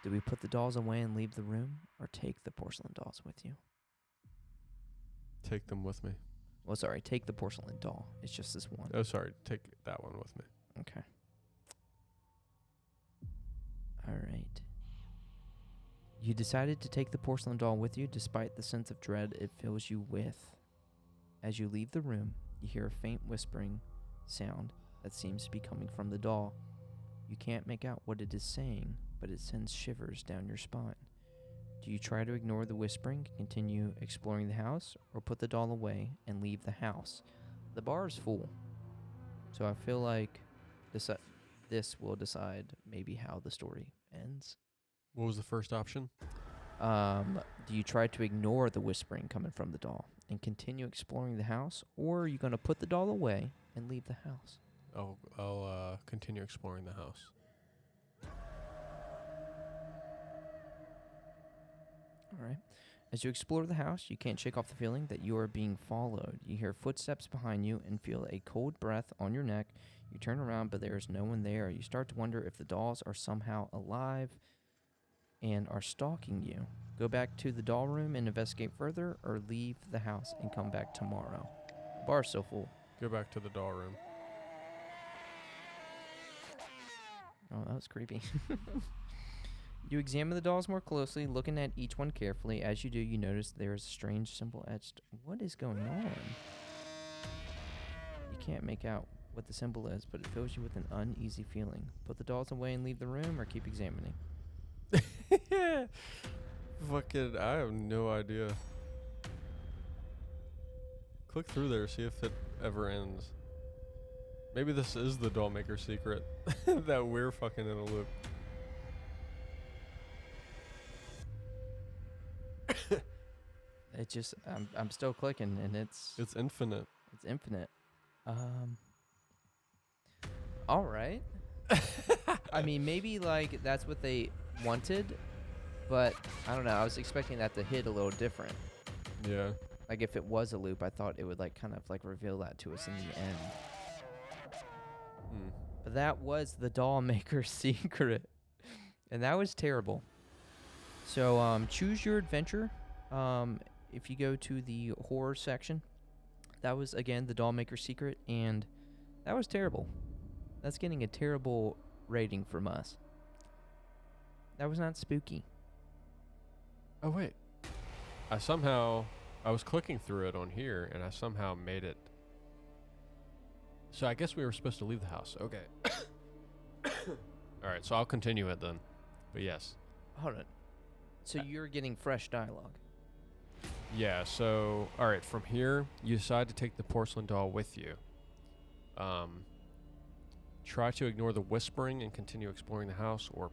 Do we put the dolls away and leave the room, or take the porcelain dolls with you? Take them with me. Well, sorry, take the porcelain doll. It's just this one. Oh, sorry. Take that one with me. Okay. All right. You decided to take the porcelain doll with you despite the sense of dread it fills you with. As you leave the room, you hear a faint whispering sound that seems to be coming from the doll. You can't make out what it is saying, but it sends shivers down your spine. Do you try to ignore the whispering, continue exploring the house, or put the doll away and leave the house? The bar is full, so I feel like this will decide maybe how the story ends. What was the first option? Do you try to ignore the whispering coming from the doll and continue exploring the house, or are you going to put the doll away and leave the house? I'll continue exploring the house. All right. As you explore the house, you can't shake off the feeling that you are being followed. You hear footsteps behind you and feel a cold breath on your neck. You turn around, but there is no one there. You start to wonder if the dolls are somehow alive and are stalking you. Go back to the doll room and investigate further, or leave the house and come back tomorrow. The bar's still full. Go back to the doll room. Oh, that was creepy. You examine the dolls more closely, looking at each one carefully. As you do, you notice there is a strange symbol etched. What is going on? You can't make out what the symbol is, but it fills you with an uneasy feeling. Put the dolls away and leave the room, or keep examining? Fucking, I have no idea. Click through there, see if it ever ends. Maybe this is the doll maker secret that we're fucking in a loop. It just, I'm still clicking, and it's infinite. It's infinite. All right. I mean, maybe like that's what they wanted, but I don't know. I was expecting that to hit a little different. Yeah. Like if it was a loop, I thought it would like kind of like reveal that to us in the end. But that was the doll maker secret, and that was terrible. So choose your adventure. If you go to the horror section, that was again the doll maker secret, and that was terrible. That's getting a terrible rating from us. That was not spooky. Oh, wait. I was clicking through it on here, and I somehow made it. So I guess we were supposed to leave the house. Okay. All right, so I'll continue it then. But yes. Hold on. So you're getting fresh dialogue. Yeah, so, all right, from here, you decide to take the porcelain doll with you. Try to ignore the whispering and continue exploring the house, or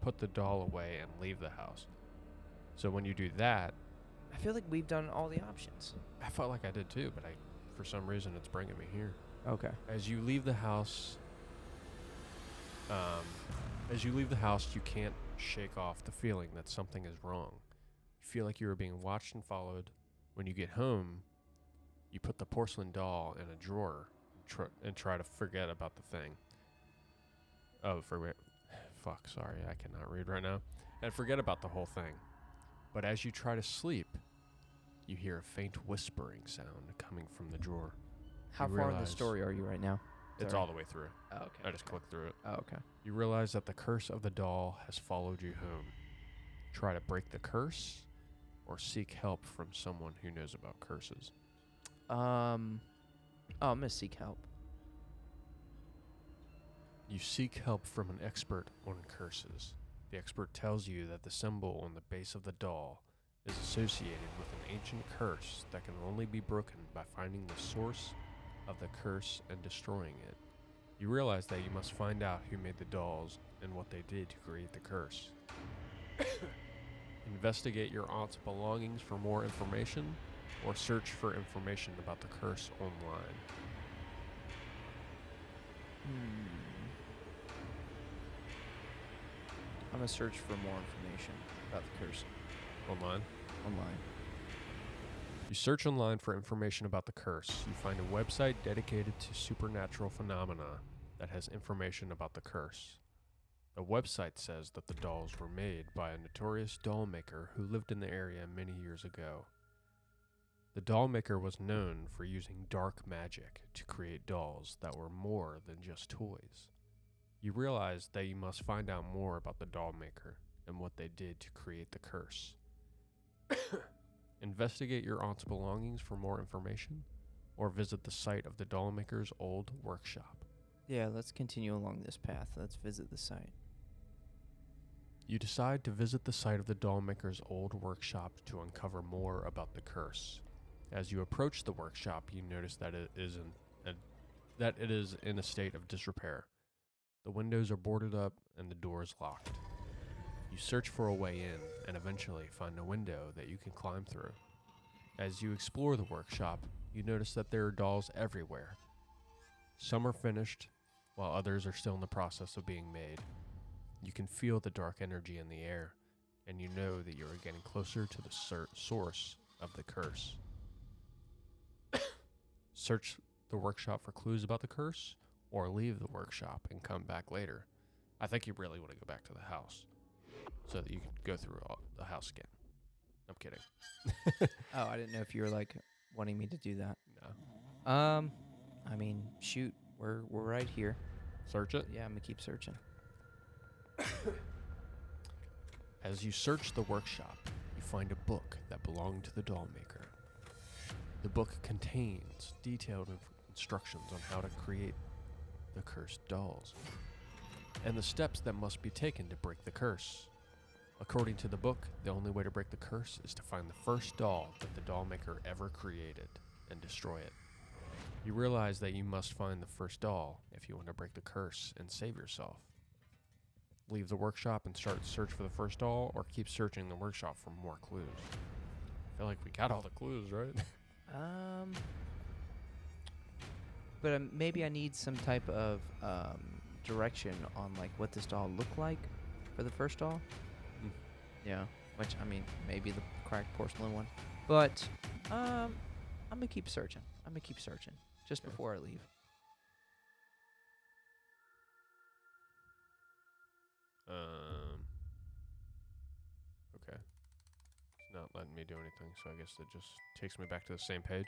put the doll away and leave the house. So when you do that... I feel like we've done all the options. I felt like I did too, but for some reason it's bringing me here. Okay. As you leave the house, you can't shake off the feeling that something is wrong. You feel like you are being watched and followed. When you get home, you put the porcelain doll in a drawer and try to forget about the thing. Fuck, sorry, I cannot read right now. And forget about the whole thing. But as you try to sleep, you hear a faint whispering sound coming from the drawer. How You far in the realize- story are you right now? It's Sorry. all the way through. Oh, okay. I just clicked through it. Oh, okay. You realize that the curse of the doll has followed you home. Try to break the curse or seek help from someone who knows about curses. I'm gonna seek help. You seek help from an expert on curses. The expert tells you that the symbol on the base of the doll is associated with an ancient curse that can only be broken by finding the source of the curse and destroying it. You realize that you must find out who made the dolls and what they did to create the curse. Investigate your aunt's belongings for more information, or search for information about the curse online. I'm gonna search for more information about the curse Online? online. You search online for information about the curse. You find a website dedicated to supernatural phenomena that has information about the curse. The website says that the dolls were made by a notorious doll maker who lived in the area many years ago. The doll maker was known for using dark magic to create dolls that were more than just toys. You realize that you must find out more about the doll maker and what they did to create the curse. Investigate your aunt's belongings for more information, or visit the site of the doll maker's old workshop. Yeah, let's continue along this path. Let's visit the site. You decide to visit the site of the doll maker's old workshop to uncover more about the curse. As you approach the workshop, you notice that it is in a state of disrepair. The windows are boarded up and the doors locked. You search for a way in and eventually find a window that you can climb through. As you explore the workshop, you notice that there are dolls everywhere. Some are finished, while others are still in the process of being made. You can feel the dark energy in the air, and you know that you are getting closer to the source of the curse. Search the workshop for clues about the curse, or leave the workshop and come back later. I think you really want to go back to the house, so that you can go through the house again. I'm kidding. Oh, I didn't know if you were like wanting me to do that. No. I mean, shoot, we're right here. Search it. Yeah, I'm gonna keep searching. As you search the workshop, you find a book that belonged to the doll maker. The book contains detailed instructions on how to create the cursed dolls, and the steps that must be taken to break the curse. According to the book, the only way to break the curse is to find the first doll that the doll maker ever created and destroy it. You realize that you must find the first doll if you want to break the curse and save yourself. Leave the workshop and start to search for the first doll, or keep searching the workshop for more clues. I feel like we got all the clues, right? But maybe I need some type of direction on like what this doll looked like for the first doll. Yeah, which I mean maybe the cracked porcelain one, but I'm gonna keep searching. Just Okay. before I leave. Okay. It's not letting me do anything, so I guess it just takes me back to the same page.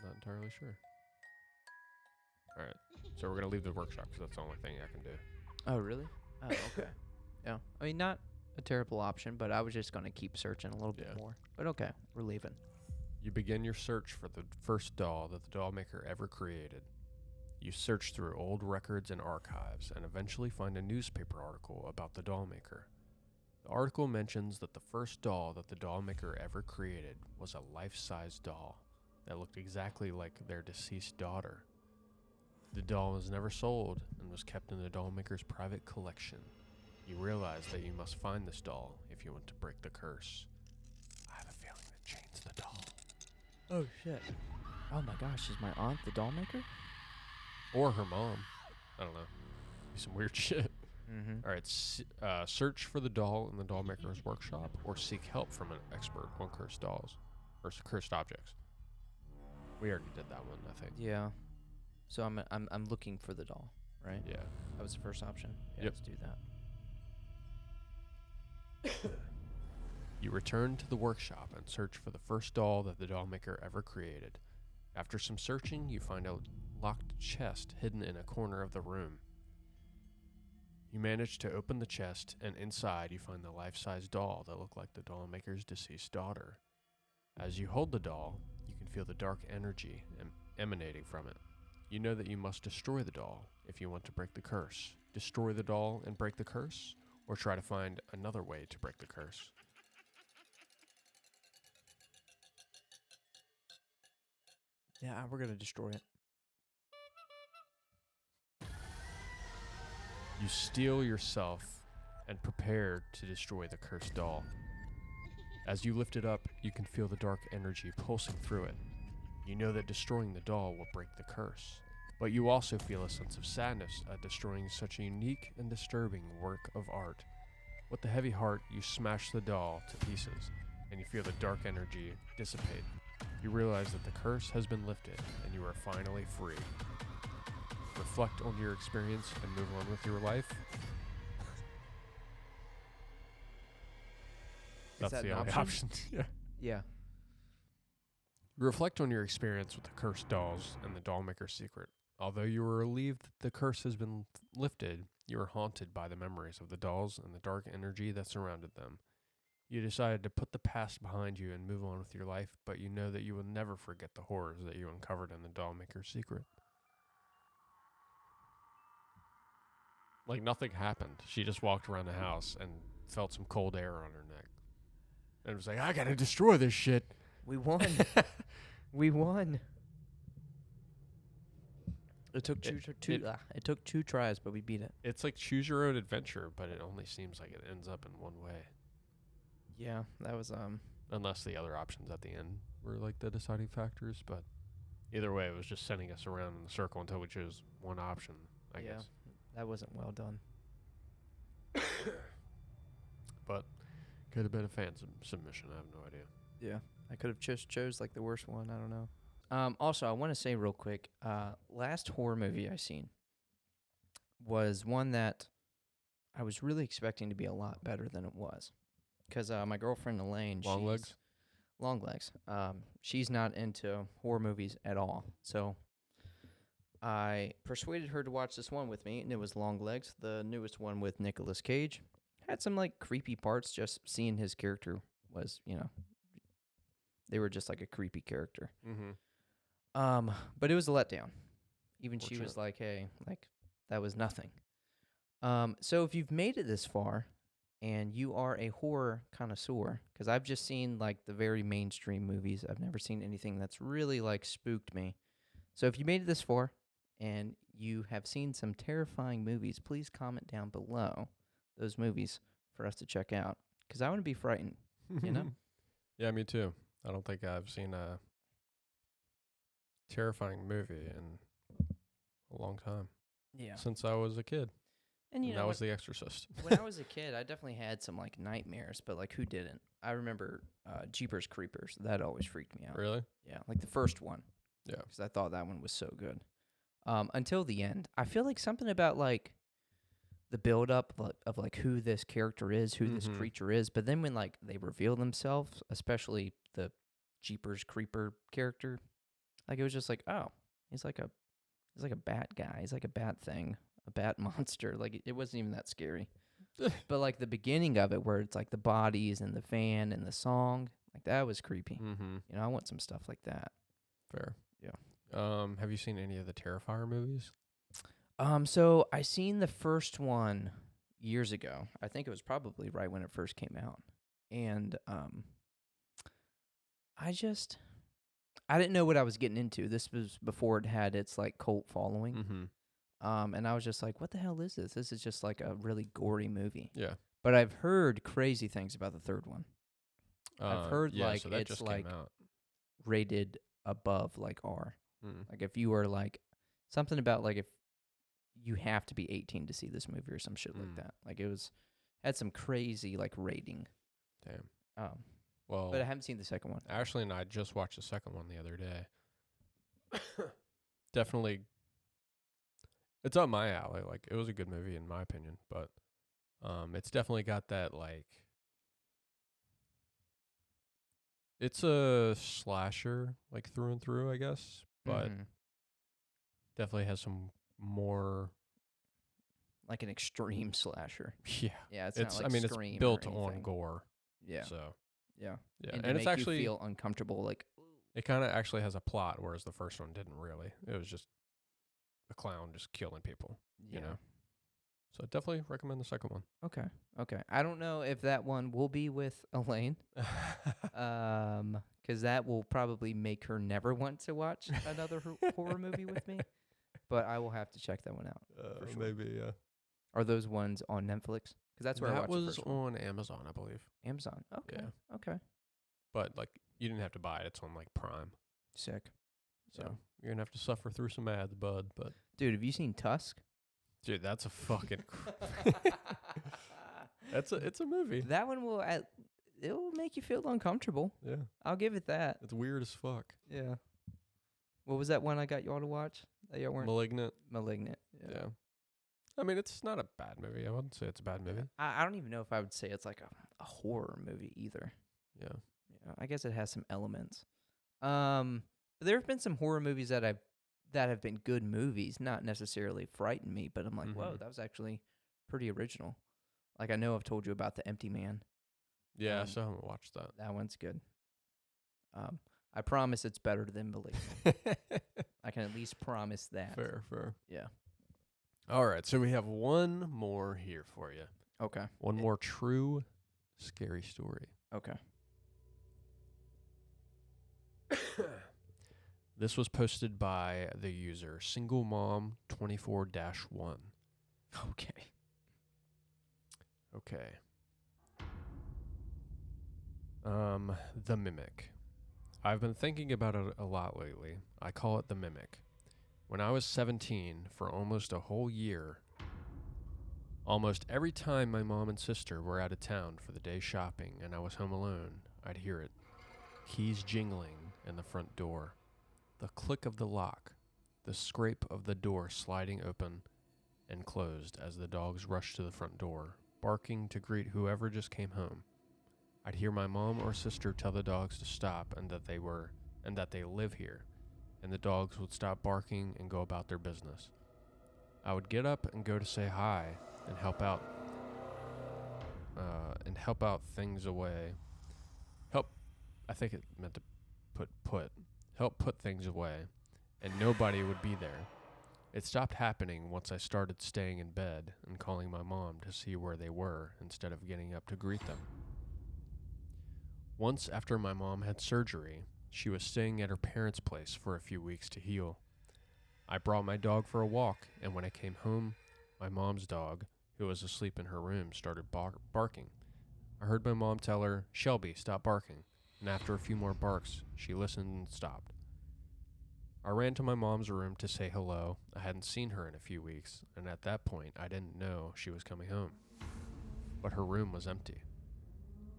Not entirely sure. Alright, so we're gonna leave the workshop because that's the only thing I can do. Oh really? Oh okay. Yeah, I mean not a terrible option, but I was just gonna keep searching a little bit Yeah. more. But okay, we're leaving. You begin your search for the first doll that the doll maker ever created. You search through old records and archives and eventually find a newspaper article about the doll maker. The article mentions that the first doll that the doll maker ever created was a life-size doll that looked exactly like their deceased daughter. The doll was never sold and was kept in the doll maker's private collection. You realize that you must find this doll if you want to break the curse. I have a feeling that Jane's the doll. Oh shit! Oh my gosh, is my aunt the doll maker? Or her mom. I don't know. Be some weird shit. Mm-hmm. All right. Search for the doll in the doll maker's workshop, or seek help from an expert on cursed dolls or cursed objects. We already did that one, I think. Yeah. So I'm looking for the doll, right? Yeah. That was the first option. Yeah, Yep. let's do that. You return to the workshop and search for the first doll that the doll maker ever created. After some searching, you find a locked chest hidden in a corner of the room. You manage to open the chest, and inside you find the life-size doll that looked like the doll maker's deceased daughter. As you hold the doll, you can feel the dark energy emanating from it. You know that you must destroy the doll if you want to break the curse. Destroy the doll and break the curse, or try to find another way to break the curse. Yeah, we're gonna destroy it. You steel yourself and prepare to destroy the cursed doll. As you lift it up, you can feel the dark energy pulsing through it. You know that destroying the doll will break the curse, but you also feel a sense of sadness at destroying such a unique and disturbing work of art. With the heavy heart, you smash the doll to pieces, and you feel the dark energy dissipate. You realize that the curse has been lifted, and you are finally free. Reflect on your experience and move on with your life. That's that the an only option? option. Yeah. Yeah. Reflect on your experience with the cursed dolls and the doll maker's secret. Although you were relieved that the curse has been lifted, you are haunted by the memories of the dolls and the dark energy that surrounded them. You decided to put the past behind you and move on with your life, but you know that you will never forget the horrors that you uncovered in the doll maker's secret. Like nothing happened. She just walked around the house and felt some cold air on her neck. And was like, I gotta destroy this shit. We won. We won. It took it took 2 tries, but we beat it. It's like choose your own adventure, but it only seems like it ends up in one way. Yeah, that was Unless the other options at the end were like the deciding factors, but either way, it was just sending us around in a circle until we chose one option, I Yeah. guess. that wasn't well done. But could have been a fan submission. I have no idea. Yeah, I could have chose like the worst one. I don't know. Also, I want to say real quick, last horror movie I seen was one that I was really expecting to be a lot better than it was, because my girlfriend Elaine, Long Legs. She's not into horror movies at all, so I persuaded her to watch this one with me, and it was Long Legs, the newest one with Nicolas Cage. Had some like creepy parts. Just seeing his character was, they were just like a creepy character. Mm-hmm. But it was a letdown. Even she was Fortunate. like, "Hey, like that was nothing." So if you've made it this far, and you are a horror connoisseur, because I've just seen like the very mainstream movies, I've never seen anything that's really like spooked me. So if you made it this far, and you have seen some terrifying movies, please comment down below those movies for us to check out, because I want to be frightened. You know? Yeah, me too. I don't think I've seen a terrifying movie in a long time. Yeah. Since I was a kid. And And that was The Exorcist. when I was a kid, I definitely had some like nightmares, but like who didn't? I remember Jeepers Creepers. That always freaked me out. Really? Yeah, like the first one. Yeah. Because I thought that one was so good. Until the end, I feel like something about like the build up of like who this character is, who this Mhm. creature is, but then when like they reveal themselves, especially the Jeepers Creeper character, like it was just like, oh, he's like a bat guy. He's like a bat thing, a bat monster. Like it wasn't even that scary. But like the beginning of it, where it's like the bodies and the fan and the song, like that was creepy. Mm-hmm. I want some stuff like that. Fair. Yeah. Have you seen any of the Terrifier movies? So I seen the first one years ago. I think it was probably right when it first came out. And I didn't know what I was getting into. This was before it had its like cult following. Mm-hmm. And I was just like, what the hell is this? This is just like a really gory movie. Yeah. But I've heard crazy things about the third one. I've heard, yeah, like, so that it's just like- came out. rated above like R. Mm. Like if you were like something about like if you have to be 18 to see this movie or some shit like that. Like it was had some crazy like rating. Damn. Um, Well, but I haven't seen the second one. Ashley and I just watched the second one the other day. Definitely, it's up my alley. Like it was a good movie in my opinion, but it's definitely got that like. It's a slasher, like through and through, I guess, but Mhm. definitely has some more. Like an extreme slasher. Yeah, Yeah, it's it's. not like I mean, Scream it's built or on anything. gore. Yeah, So yeah, yeah, and, and to it's make actually you feel uncomfortable. Like it kind of actually has a plot, whereas the first one didn't really. It was just a clown just killing people. yeah. You know. So I definitely recommend the second one. Okay, okay. I don't know if that one will be with Elaine, 'cause that will probably make her never want to watch another horror movie with me. But I will have to check that one out. For sure. Maybe, yeah. Are those ones on Netflix? 'Cause that's where I That watched the was first one. on Amazon, I believe. Amazon. Okay, Yeah. okay. But like, you didn't have to buy it. It's on like Prime. Sick. So Yeah. you're gonna have to suffer through some ads, bud. But Dude, have you seen Tusk? dude, that's a fucking. It's a movie. That one will it'll make you feel uncomfortable. Yeah, I'll give it that. it's weird as fuck. Yeah. What was that one I got y'all to watch? That y'all weren't Malignant. Malignant. Yeah. I mean, it's not a bad movie. I wouldn't say it's a bad movie. I don't even know if I would say it's like a horror movie either. Yeah. Yeah, I guess it has some elements. But there have been some horror movies that have been good movies, not necessarily frighten me, but I'm like, whoa, Mhm. that was actually pretty original. Like I know I've told you about The Empty Man. Yeah, I still haven't watched That one's good. I promise it's better than Malignant. that. I can at least promise that. Fair. Yeah. All right, so we have one more here for you. Okay. One more true scary story. Okay. This was posted by the user singlemom24-1. Okay. Okay. The Mimic. I've been thinking about it a lot lately. I call it the Mimic. When I was 17, for almost a whole year, almost every time my mom and sister were out of town for the day shopping and I was home alone, I'd hear it. Keys jingling in the front door. The click of the lock. The scrape of the door sliding open and closed as the dogs rushed to the front door, barking to greet whoever just came home. I'd hear my mom or sister tell the dogs to stop and that they live here, and the dogs would stop barking and go about their business. I would get up and go to say hi and help out things away. I think it meant to help put things away, and nobody would be there. It stopped happening once I started staying in bed and calling my mom to see where they were instead of getting up to greet them. Once after my mom had surgery, she was staying at her parents' place for a few weeks to heal. I brought my dog for a walk, and when I came home, my mom's dog, who was asleep in her room, started barking. I heard my mom tell her, "Shelby, stop barking," and after a few more barks, she listened and stopped. I ran to my mom's room to say hello. I hadn't seen her in a few weeks, and at that point, I didn't know she was coming home. But her room was empty.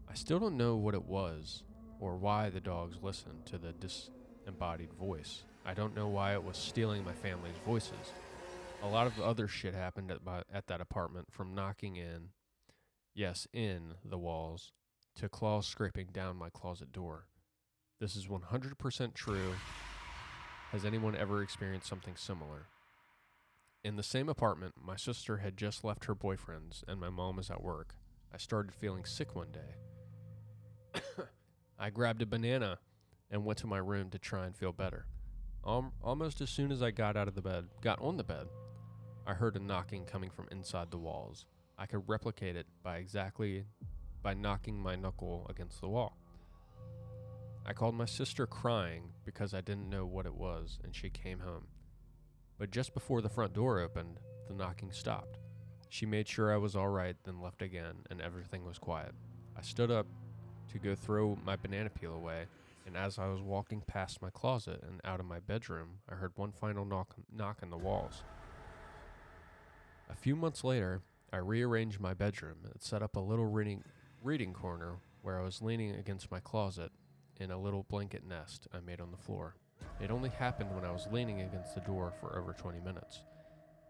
I still don't know what it was, or why the dogs listened to the disembodied voice. I don't know why it was stealing my family's voices. A lot of other shit happened at that apartment, from knocking in the walls, to claws scraping down my closet door. This is 100% true. Has anyone ever experienced something similar? In the same apartment, my sister had just left her boyfriend's and my mom was at work. I started feeling sick one day. I grabbed a banana and went to my room to try and feel better. Almost as soon as I got on the bed, I heard a knocking coming from inside the walls. I could replicate it by knocking my knuckle against the wall. I called my sister crying because I didn't know what it was, and she came home. But just before the front door opened, the knocking stopped. She made sure I was all right, then left again, and everything was quiet. I stood up to go throw my banana peel away, and as I was walking past my closet and out of my bedroom, I heard one final knock on the walls. A few months later, I rearranged my bedroom and set up a little reading corner where I was leaning against my closet in a little blanket nest I made on the floor. It only happened when I was leaning against the door for over 20 minutes.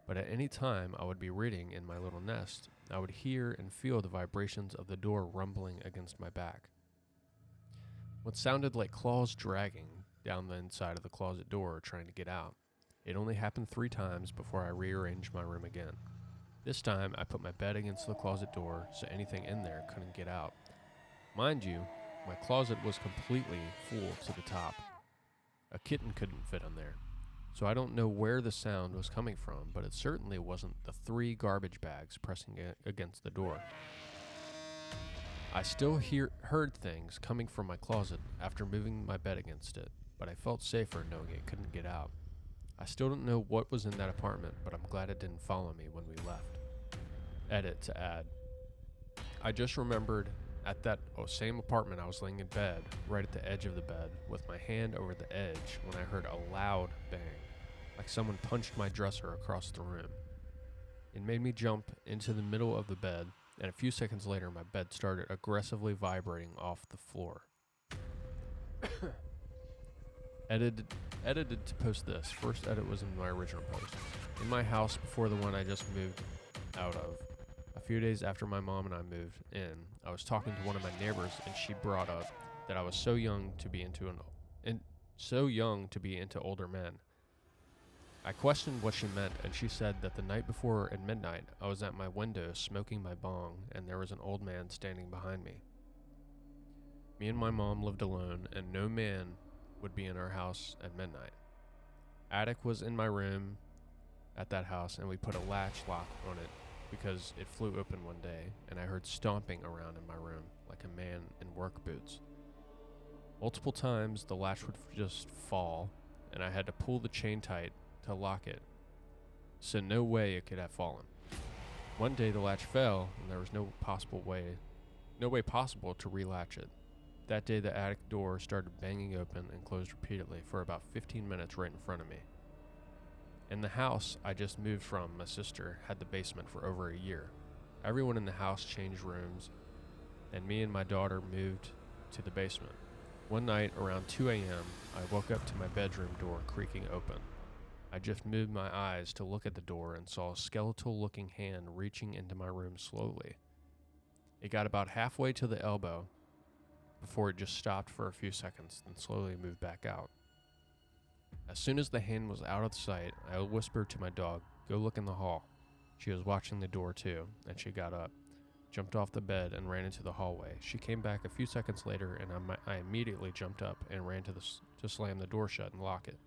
But at any time I would be reading in my little nest, I would hear and feel the vibrations of the door rumbling against my back. What sounded like claws dragging down the inside of the closet door trying to get out. It only happened 3 times before I rearranged my room again. This time, I put my bed against the closet door so anything in there couldn't get out. Mind you, my closet was completely full to the top. A kitten couldn't fit in there. So I don't know where the sound was coming from, but it certainly wasn't the 3 garbage bags pressing against the door. I still heard things coming from my closet after moving my bed against it, but I felt safer knowing it couldn't get out. I still don't know what was in that apartment, but I'm glad it didn't follow me when we left. Edit to add. I just remembered at that same apartment I was laying in bed, right at the edge of the bed, with my hand over the edge when I heard a loud bang, like someone punched my dresser across the room. It made me jump into the middle of the bed, and a few seconds later my bed started aggressively vibrating off the floor. Edited to post this. First edit was in my original post. In my house before the one I just moved out of. A few days after my mom and I moved in, I was talking to one of my neighbors, and she brought up that I was so young to be into older men. I questioned what she meant, and she said that the night before at midnight, I was at my window smoking my bong, and there was an old man standing behind me. Me and my mom lived alone, and no man would be in our house at midnight. Attic was in my room at that house, and we put a latch lock on it because it flew open one day, and I heard stomping around in my room like a man in work boots. Multiple times the latch would just fall, and I had to pull the chain tight to lock it, so no way it could have fallen. One day the latch fell, and there was no way possible to relatch it. That day the attic door started banging open and closed repeatedly for about 15 minutes right in front of me. In the house I just moved from, my sister had the basement for over a year. Everyone in the house changed rooms, and me and my daughter moved to the basement. One night around 2 a.m., I woke up to my bedroom door creaking open. I just moved my eyes to look at the door and saw a skeletal-looking hand reaching into my room slowly. It got about halfway to the elbow before it just stopped for a few seconds, then slowly moved back out. As soon as the hand was out of sight, I whispered to my dog, "Go look in the hall." She was watching the door too, and she got up, jumped off the bed, and ran into the hallway. She came back a few seconds later, and I immediately jumped up and ran to slam the door shut and lock it.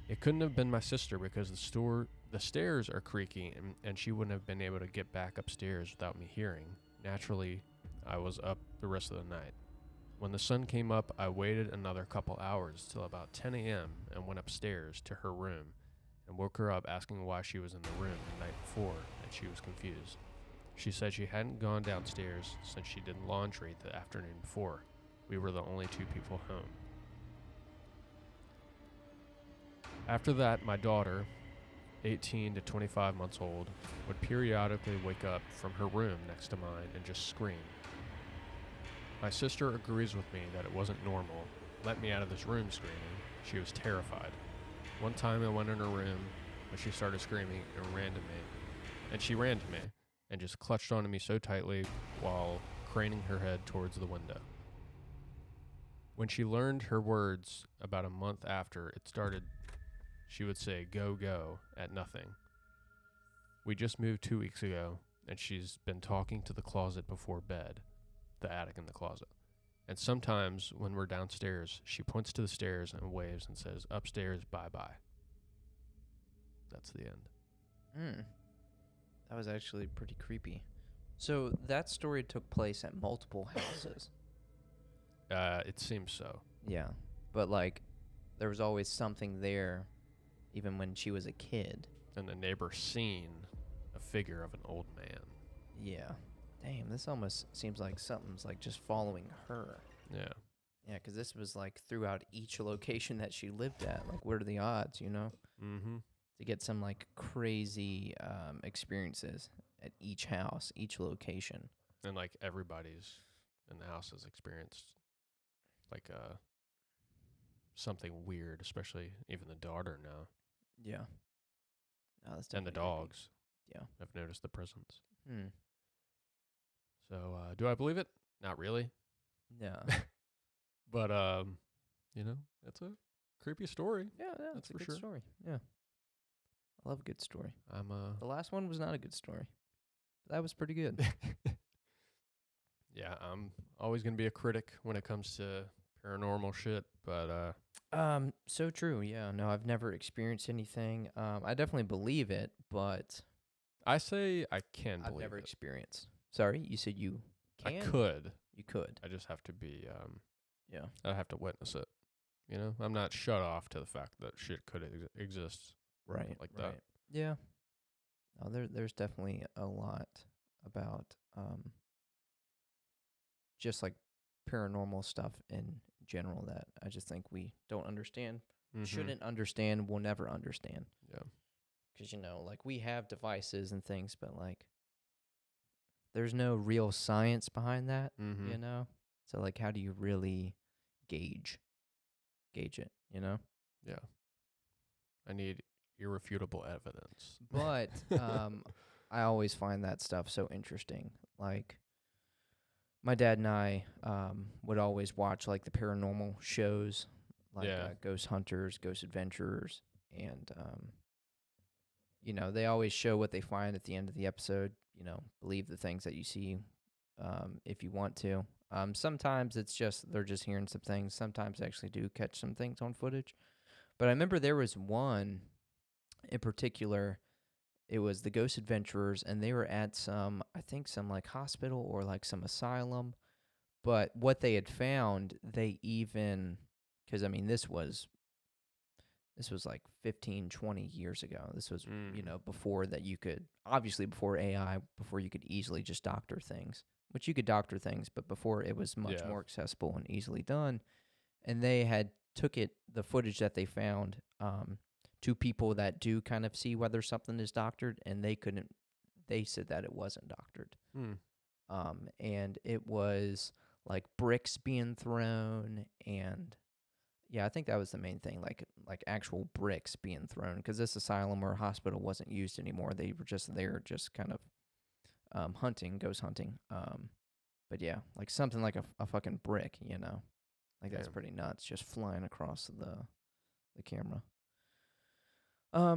It couldn't have been my sister because the stairs are creaky, and she wouldn't have been able to get back upstairs without me hearing. Naturally, I was up the rest of the night. When the sun came up, I waited another couple hours till about 10 a.m. and went upstairs to her room and woke her up asking why she was in the room the night before, and she was confused. She said she hadn't gone downstairs since she did laundry the afternoon before. We were the only 2 people home. After that, my daughter, 18 to 25 months old, would periodically wake up from her room next to mine and just scream. My sister agrees with me that it wasn't normal. Let me out of this room screaming. She was terrified. One time I went in her room when she started screaming and she ran to me and just clutched onto me so tightly while craning her head towards the window. When she learned her words about a month after it started, she would say, "Go, go," at nothing. We just moved 2 weeks ago, and she's been talking to the closet before bed, the attic and the closet. And sometimes when we're downstairs, she points to the stairs and waves and says, "Upstairs, bye-bye." That's the end. That was actually pretty creepy. So that story took place at multiple houses. It seems so. Yeah. But, like, there was always something there, even when she was a kid. And the neighbor seen a figure of an old man. Yeah. Damn, this almost seems like something's, like, just following her. Yeah. Yeah, because this was like throughout each location that she lived at. Like, what are the odds, Mm-hmm. to get some like crazy experiences at each house, each location? And like everybody's in the house has experienced like something weird, especially even the daughter now Yeah. No, that's and the definitely creepy. dogs. Yeah. I've noticed the presence. Hmm. So do I believe it? Not really, Yeah. but it's a creepy story. Yeah, That's it's a for good sure. story. Yeah. I love a good story. I'm The last one was not a good story. But that was pretty good. yeah, I'm always gonna be a critic when it comes to paranormal shit, but So true. Yeah. No, I've never experienced anything. I definitely believe it, but I say I can I've believe never it. experienced. Sorry, you said you I can? could. You could. I just have to be Yeah. I have to witness it. I'm not shut off to the fact that shit could exist Right. like right. that. Yeah. No, there's definitely a lot about just like paranormal stuff in general that I just think we don't understand, Mm-hmm. shouldn't understand, will never understand. Yeah. Because, like we have devices and things, but like there's no real science behind that, Mm-hmm. So like how do you really gauge it, Yeah. I need irrefutable evidence. But I always find that stuff so interesting. Like my dad and I would always watch like the paranormal shows, like Yeah. Ghost Hunters, Ghost Adventurers, and they always show what they find at the end of the episode. Believe the things that you see, if you want to. Sometimes it's just they're just hearing some things. Sometimes they actually do catch some things on footage. But I remember there was one in particular. It was the Ghost Adventurers, and they were at I think some like hospital or like some asylum. But what they had found, they even, because I mean, this was like 15, 20 years ago. This was, before that you could, obviously before AI, before you could easily just doctor things, which you could doctor things, but before it was much more accessible and easily done. And they had took the footage that they found, to people that do kind of see whether something is doctored, and they said that it wasn't doctored. And it was like bricks being thrown, and yeah, I think that was the main thing, like actual bricks being thrown, because this asylum or hospital wasn't used anymore. They were just there, just kind of ghost hunting. But yeah, like something like a fucking brick, like that's pretty nuts, just flying across the camera.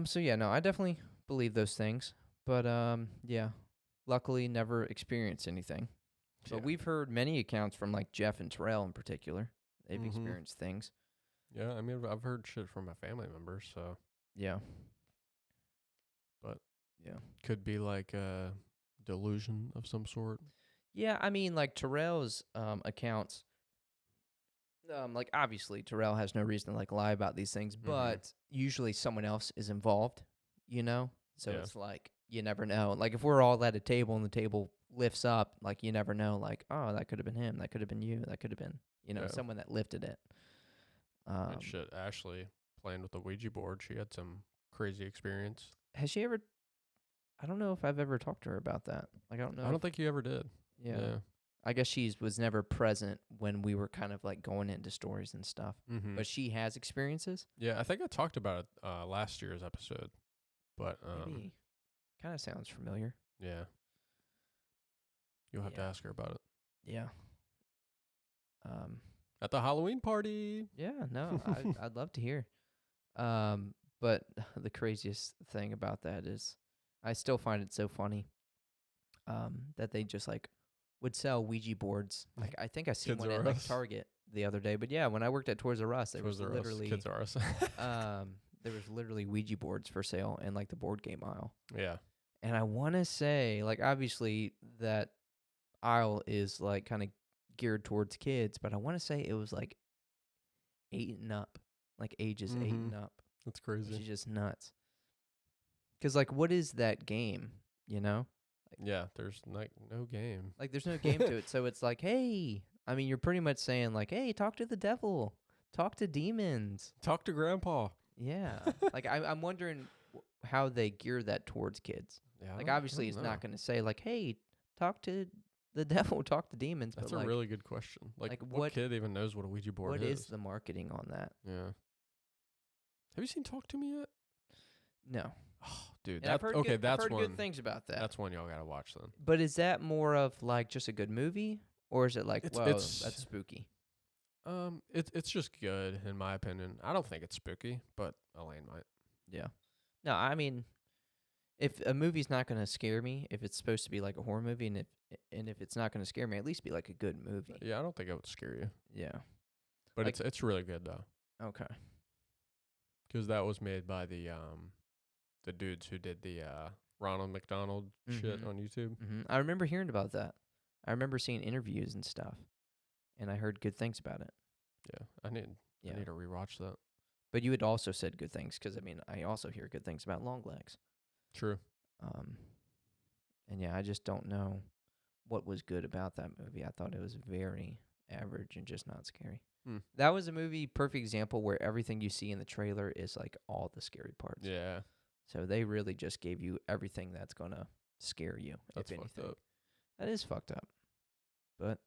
So yeah, no, I definitely believe those things, but yeah, luckily never experienced anything. But we've heard many accounts from like Jeff and Terrell in particular. They've Mhm. experienced things. Yeah, I mean, I've heard shit from my family members, so Yeah. But yeah, could be like a delusion of some sort. yeah. I mean, like Terrell's accounts. Like obviously Terrell has no reason to like lie about these things, but usually someone else is involved, So Yeah. it's like you never know. Like if we're all at a table and the table lifts up, like you never know. Like, oh, that could have been him. That could have been you. That could have been Yeah. someone that lifted it. And shit, Ashley playing with the Ouija board, she had some crazy experience. Has she ever? I don't know if I've ever talked to her about that. Like I don't know. I don't think you ever did. Yeah. I guess she was never present when we were kind of like going into stories and stuff. Mm-hmm. But she has experiences. Yeah, I think I talked about it last year's episode. But Maybe. Kind of sounds familiar. Yeah. You'll have to ask her about it. Yeah. At the Halloween party. Yeah, no, I'd love to hear. But the craziest thing about that is I still find it so funny that they just like would sell Ouija boards. Like I think I seen one at like Target the other day. But yeah, when I worked at Toys R Us, there was literally Kids R Us. there was literally Ouija boards for sale in like the board game aisle. Yeah. And I want to say, like, obviously that aisle is like kind of geared towards kids, but I want to say it was like 8 and up, like ages 8 and up. That's crazy. Which is just nuts. Because like, what is that game? Yeah, there's like no game. Like, there's no game to it. So it's like, hey, I mean, you're pretty much saying like, hey, talk to the devil, talk to demons. Talk to Grandpa. Yeah. Like I'm wondering how they gear that towards kids. Yeah, Like obviously it's not going to say like, hey, talk to the devil, talk to demons. That's but a like, really good question. Like what what kid even knows what a Ouija board what is? is the marketing on that? Yeah. Have you seen Talk to Me yet? No. Oh, dude. And I've heard good, that's I've heard one. good things about that. That's one y'all gotta watch then. But is that more of like just a good movie, or is it like, It's- whoa, it's- that's spooky? It's just good in my opinion. I don't think it's spooky, but Elaine might. Yeah. No, I mean, if a movie's not going to scare me, if it's supposed to be like a horror movie, and if it's not going to scare me, at least be like a good movie. Yeah, I don't think it would scare you, Yeah. but Like- it's really good though, Okay. because that was made by the dudes who did the Ronald McDonald shit Mhm. on YouTube. I remember hearing about that. I remember seeing interviews and stuff, and I heard good things about it. Yeah, I need to rewatch that. But you had also said good things because I mean, I also hear good things about Longlegs. True. And yeah, I just don't know what was good about that movie. I thought it was very average and just not scary. That was a movie, perfect example, where everything you see in the trailer is like all the scary parts. Yeah, So they really just gave you everything that's gonna scare you. that's if fucked anything. up. That is fucked up. But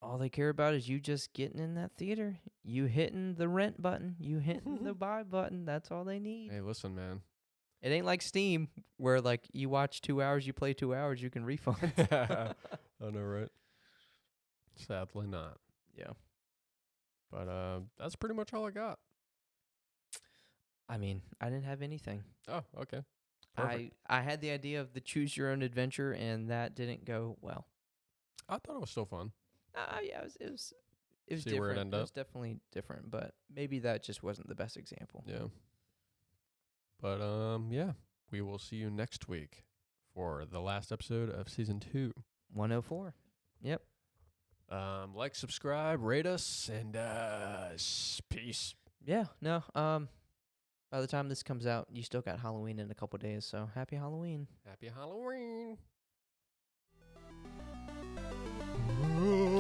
all they care about is you just getting in that theater. You hitting the rent button. You hitting the buy button. That's all they need. Hey, listen, man. It ain't like Steam where like you watch 2 hours, you play 2 hours, you can refund. I know, right? Sadly not. Yeah. But that's pretty much all I got. I mean, I didn't have anything. Oh, okay. Perfect. I had the idea of the choose your own adventure, and that didn't go well. I thought it was still fun. Yeah, it was See different. where it ended It was up. definitely different, but maybe that just wasn't the best example. Yeah. But yeah, we will see you next week for the last episode of season 2. 104. Yep. Like, subscribe, rate us, and peace. Yeah. No. By the time this comes out, you still got Halloween in a couple days, so happy Halloween. Happy Halloween.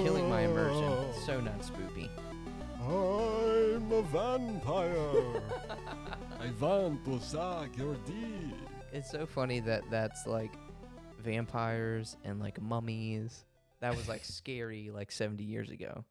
Killing my immersion. So not spoopy. I'm a vampire. I want to suck your dick. It's so funny that that's like vampires and like mummies. That was like scary like 70 years ago.